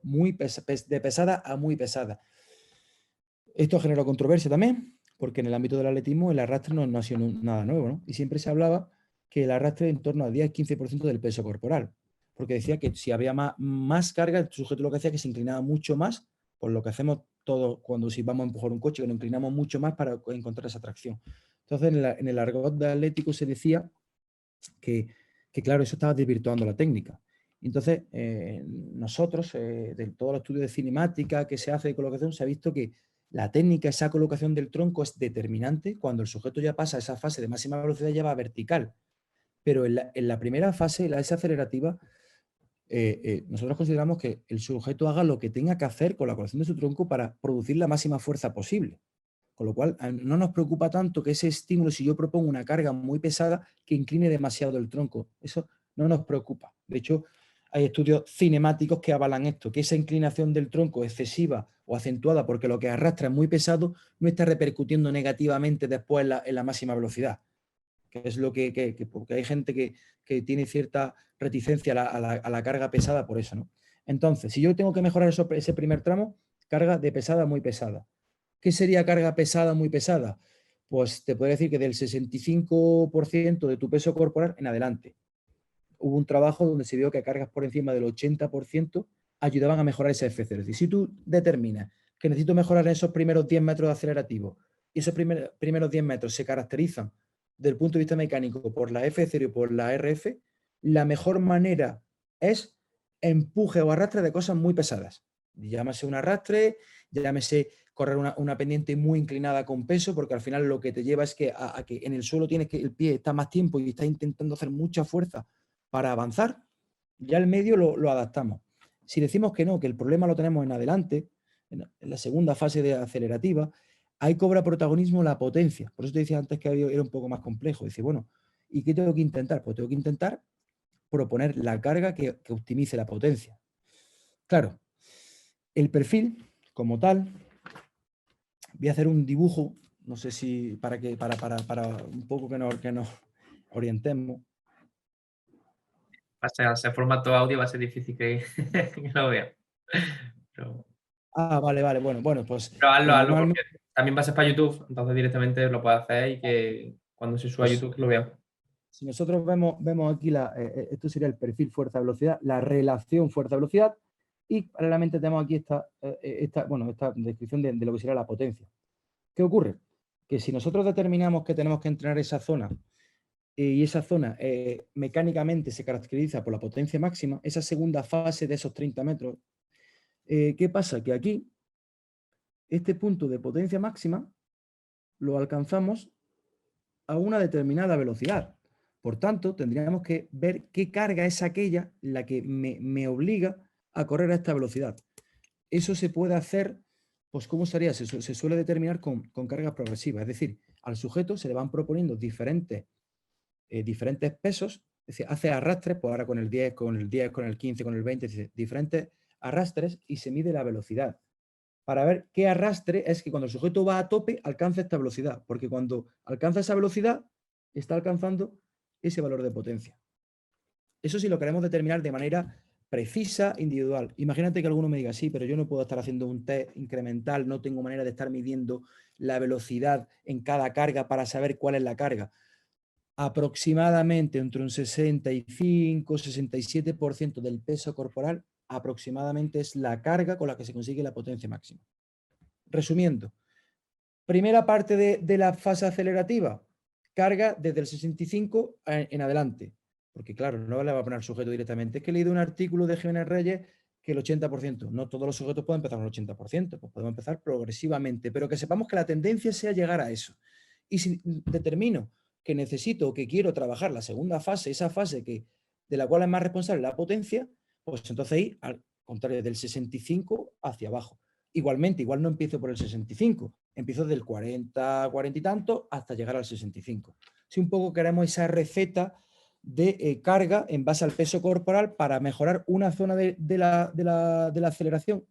de pesada a muy pesada. Esto generó controversia también, porque en el ámbito del atletismo el arrastre no ha sido nada nuevo, ¿no? Y siempre se hablaba que el arrastre en torno al 10-15% del peso corporal, porque decía que si había más carga, el sujeto lo que hacía es que se inclinaba mucho más, por lo que hacemos todos cuando si vamos a empujar un coche, que nos inclinamos mucho más para encontrar esa tracción. Entonces, en el argot atlético se decía que claro, eso estaba desvirtuando la técnica. Entonces, nosotros, de todos los estudios de cinemática que se hace de colocación, se ha visto que la técnica, esa colocación del tronco es determinante cuando el sujeto ya pasa esa fase de máxima velocidad, ya va vertical. Pero en la primera fase, la desacelerativa, nosotros consideramos que el sujeto haga lo que tenga que hacer con la colocación de su tronco para producir la máxima fuerza posible. Con lo cual, no nos preocupa tanto que ese estímulo, si yo propongo una carga muy pesada, que incline demasiado el tronco. Eso no nos preocupa. De hecho, hay estudios cinemáticos que avalan esto, que esa inclinación del tronco excesiva o acentuada porque lo que arrastra es muy pesado, no está repercutiendo negativamente después en la máxima velocidad. Que es lo porque hay gente que tiene cierta reticencia a la carga pesada por eso, ¿no? Entonces, si yo tengo que mejorar ese primer tramo, carga de pesada a muy pesada. ¿Qué sería carga pesada muy pesada? Pues te podría decir que del 65% de tu peso corporal en adelante. Hubo un trabajo donde se vio que cargas por encima del 80% ayudaban a mejorar ese F0. Es decir, si tú determinas que necesito mejorar en esos primeros 10 metros de acelerativo y esos primeros 10 metros se caracterizan desde el punto de vista mecánico por la F0 y por la RF, la mejor manera es empuje o arrastre de cosas muy pesadas. Llámese un arrastre, llámese correr una pendiente muy inclinada con peso, porque al final lo que te lleva es que a que en el suelo tienes que el pie está más tiempo y está intentando hacer mucha fuerza para avanzar, ya el medio lo adaptamos. Si decimos que no, que el problema lo tenemos en adelante, en la segunda fase de acelerativa, ahí cobra protagonismo la potencia. Por eso te decía antes que era un poco más complejo. Dice, bueno, ¿y qué tengo que intentar? Pues tengo que intentar proponer la carga que optimice la potencia. Claro, el perfil como tal, voy a hacer un dibujo, no sé si para un poco que nos orientemos. Al ser formato audio va a ser difícil que, que lo vean. Pero, Vale, bueno, pues pero hazlo, porque normalmente también va a ser para YouTube, entonces directamente lo puedes hacer y que cuando se suba a pues, YouTube lo vean. si nosotros vemos aquí, esto sería el perfil fuerza-velocidad, la relación fuerza-velocidad, y paralelamente tenemos aquí esta descripción de lo que sería la potencia. ¿Qué ocurre? Que si nosotros determinamos que tenemos que entrenar esa zona y esa zona mecánicamente se caracteriza por la potencia máxima, esa segunda fase de esos 30 metros, ¿qué pasa? Que aquí, este punto de potencia máxima lo alcanzamos a una determinada velocidad. Por tanto, tendríamos que ver qué carga es aquella la que me obliga a correr a esta velocidad. Eso se puede hacer, pues ¿cómo sería? Se suele determinar con cargas progresivas. Es decir, al sujeto se le van proponiendo diferentes pesos, es decir, hace arrastres, pues ahora con el 10, con el 10, con el 15, con el 20, diferentes arrastres y se mide la velocidad para ver qué arrastre es que cuando el sujeto va a tope alcanza esta velocidad, porque cuando alcanza esa velocidad está alcanzando ese valor de potencia. Eso sí lo queremos determinar de manera precisa, individual. Imagínate que alguno me diga, sí, pero yo no puedo estar haciendo un test incremental, no tengo manera de estar midiendo la velocidad en cada carga para saber cuál es la carga. Aproximadamente entre un 65-67% del peso corporal aproximadamente es la carga con la que se consigue la potencia máxima. Resumiendo, primera parte de la fase acelerativa, carga desde el 65 en adelante. Porque claro, no le va a poner sujeto directamente. Es que he leído un artículo de Jiménez Reyes que el 80%, no todos los sujetos pueden empezar con el 80%, pues podemos empezar progresivamente, pero que sepamos que la tendencia sea llegar a eso. Y si determino que necesito o que quiero trabajar la segunda fase, esa fase de la cual es más responsable la potencia, pues entonces ahí, al contrario, del 65 hacia abajo. Igualmente, igual no empiezo por el 65, empiezo del 40, 40 y tanto hasta llegar al 65. Si un poco queremos esa receta de carga en base al peso corporal para mejorar una zona de la aceleración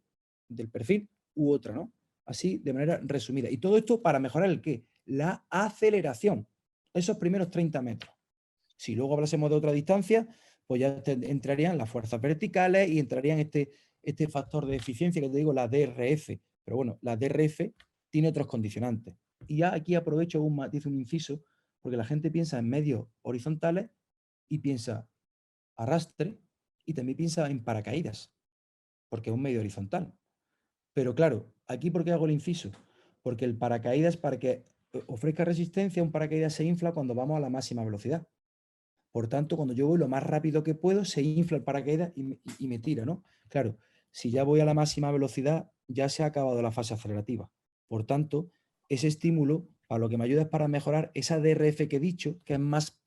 del perfil u otra, ¿no? Así, de manera resumida. Y todo esto para mejorar el qué? La aceleración. Esos primeros 30 metros. Si luego hablásemos de otra distancia, pues ya entrarían las fuerzas verticales y entrarían este factor de eficiencia que te digo, la DRF. Pero bueno, la DRF tiene otros condicionantes. Y ya aquí aprovecho un matiz, un inciso, porque la gente piensa en medios horizontales y piensa arrastre y también piensa en paracaídas, porque es un medio horizontal. Pero claro, aquí ¿por qué hago el inciso? Porque el paracaídas, para que ofrezca resistencia, un paracaídas se infla cuando vamos a la máxima velocidad. Por tanto, cuando yo voy lo más rápido que puedo, se infla el paracaídas y me tira, ¿no? Claro, si ya voy a la máxima velocidad, ya se ha acabado la fase acelerativa. Por tanto, ese estímulo, para lo que me ayuda es para mejorar esa DRF que he dicho, que es más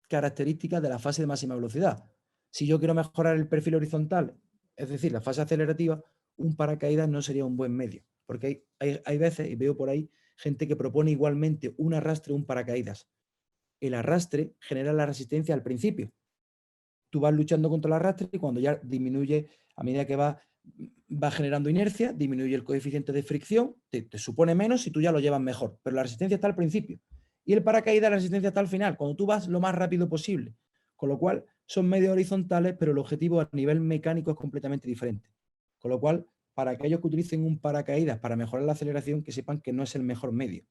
característica de la fase de máxima velocidad. Si yo quiero mejorar el perfil horizontal, es decir, la fase acelerativa, un paracaídas no sería un buen medio. Porque hay veces, y veo por ahí, gente que propone igualmente un arrastre o un paracaídas. El arrastre genera la resistencia al principio. tú vas luchando contra el arrastre y cuando ya disminuye, a medida que va generando inercia, disminuye el coeficiente de fricción, te supone menos y tú ya lo llevas mejor, pero la resistencia está al principio. Y el paracaídas, la resistencia está al final, cuando tú vas lo más rápido posible. Con lo cual, son medios horizontales, pero el objetivo a nivel mecánico es completamente diferente. Con lo cual, para aquellos que utilicen un paracaídas para mejorar la aceleración, que sepan que no es el mejor medio.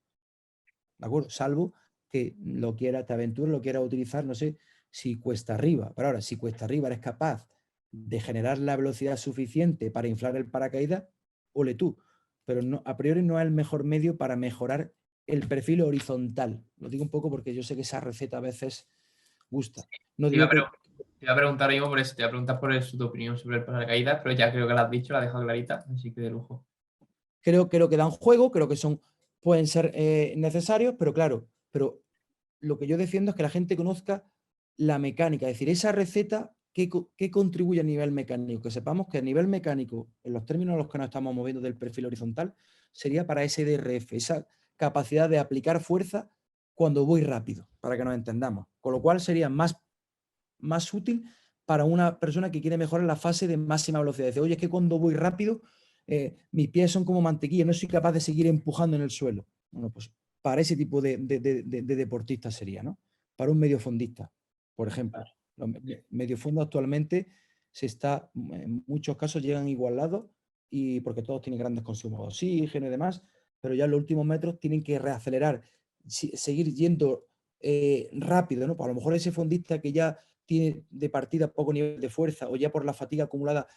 ¿De acuerdo? Salvo que te aventures, lo quieras utilizar, no sé, si cuesta arriba. Pero ahora, si cuesta arriba eres capaz de generar la velocidad suficiente para inflar el paracaídas, ole tú. Pero no, a priori no es el mejor medio para mejorar el perfil horizontal. Lo digo un poco porque yo sé que esa receta a veces gusta. No Te iba digo a, que... te iba a preguntar mismo por eso, te iba a preguntar por tu opinión sobre el paracaídas, pero ya creo que lo has dicho, la has dejado clarita, así que de lujo. Creo que dan juego, creo que pueden ser necesarios, pero claro, pero lo que yo defiendo es que la gente conozca la mecánica, es decir, esa receta, ¿qué contribuye a nivel mecánico? Que sepamos que a nivel mecánico, en los términos en los que nos estamos moviendo del perfil horizontal, sería para ese DRF, esa capacidad de aplicar fuerza cuando voy rápido, para que nos entendamos. Con lo cual sería más útil para una persona que quiere mejorar la fase de máxima velocidad. Dice, oye, es que cuando voy rápido, mis pies son como mantequilla, no soy capaz de seguir empujando en el suelo. Bueno, pues para ese tipo de deportistas sería, ¿no? Para un mediofondista, por ejemplo. Los mediofondos actualmente en muchos casos llegan igualados y porque todos tienen grandes consumos de oxígeno y demás, pero ya en los últimos metros tienen que reacelerar, seguir yendo rápido, ¿no? Pues a lo mejor ese fondista que ya tiene de partida poco nivel de fuerza o ya por la fatiga acumulada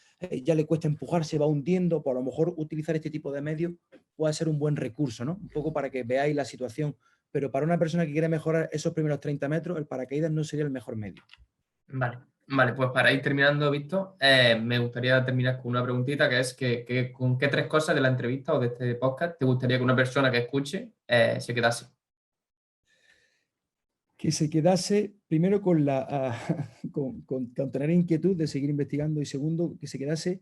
ya le cuesta empujar, se va hundiendo, pues a lo mejor utilizar este tipo de medios puede ser un buen recurso, ¿no? Un poco para que veáis la situación. Pero para una persona que quiere mejorar esos primeros 30 metros, el paracaídas no sería el mejor medio. Vale, pues para ir terminando, Víctor, me gustaría terminar con una preguntita que es ¿con qué tres cosas de la entrevista o de este podcast te gustaría que una persona que escuche se quedase? Que se quedase primero con, con tener inquietud de seguir investigando y segundo, que se quedase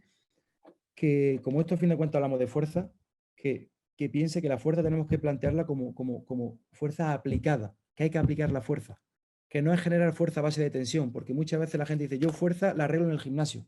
que, como esto a fin de cuentas hablamos de fuerza, que piense que la fuerza tenemos que plantearla como fuerza aplicada, que hay que aplicar la fuerza, que no es generar fuerza a base de tensión, porque muchas veces la gente dice, yo fuerza la arreglo en el gimnasio.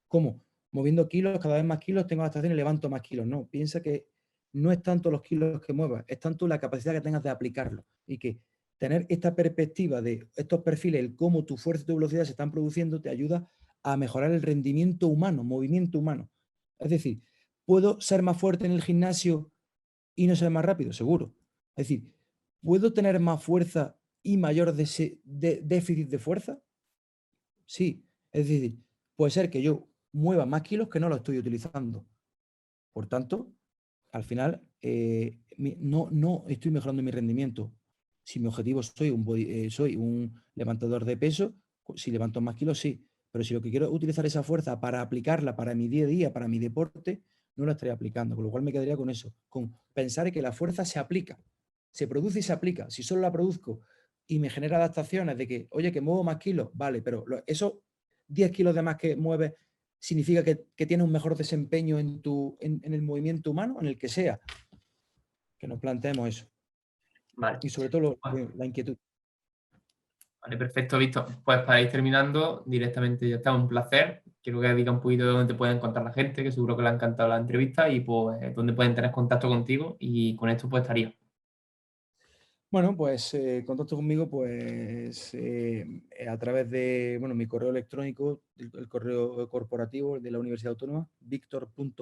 ¿Cómo? Moviendo kilos, cada vez más kilos, tengo adaptación y levanto más kilos. No, piensa que no es tanto los kilos que muevas, es tanto la capacidad que tengas de aplicarlo y que tener esta perspectiva de estos perfiles, el cómo tu fuerza y tu velocidad se están produciendo, te ayuda a mejorar el rendimiento humano, movimiento humano. Es decir, ¿puedo ser más fuerte en el gimnasio y no ser más rápido? Seguro. Es decir, ¿puedo tener más fuerza y mayor déficit de fuerza? Sí. Es decir, puede ser que yo mueva más kilos que no lo estoy utilizando. Por tanto, al final, no estoy mejorando mi rendimiento. Si mi objetivo soy un levantador de peso, si levanto más kilos, sí. Pero si lo que quiero es utilizar esa fuerza para aplicarla para mi día a día, para mi deporte, no la estaría aplicando. Con lo cual me quedaría con eso, con pensar que la fuerza se aplica, se produce y se aplica. Si solo la produzco y me genera adaptaciones de que, oye, que muevo más kilos, vale, pero esos 10 kilos de más que mueves significa que tienes un mejor desempeño en el movimiento humano, en el que sea. Que nos planteemos eso. Vale. Y sobre todo la inquietud. Vale, perfecto, Víctor. Pues para ir terminando, directamente ya está, un placer. Quiero que diga un poquito de dónde te puede encontrar la gente, que seguro que le ha encantado la entrevista y pues dónde pueden tener contacto contigo y con esto pues estaría. Bueno, pues contacto conmigo pues a través de mi correo electrónico, el correo corporativo de la Universidad Autónoma, victor.com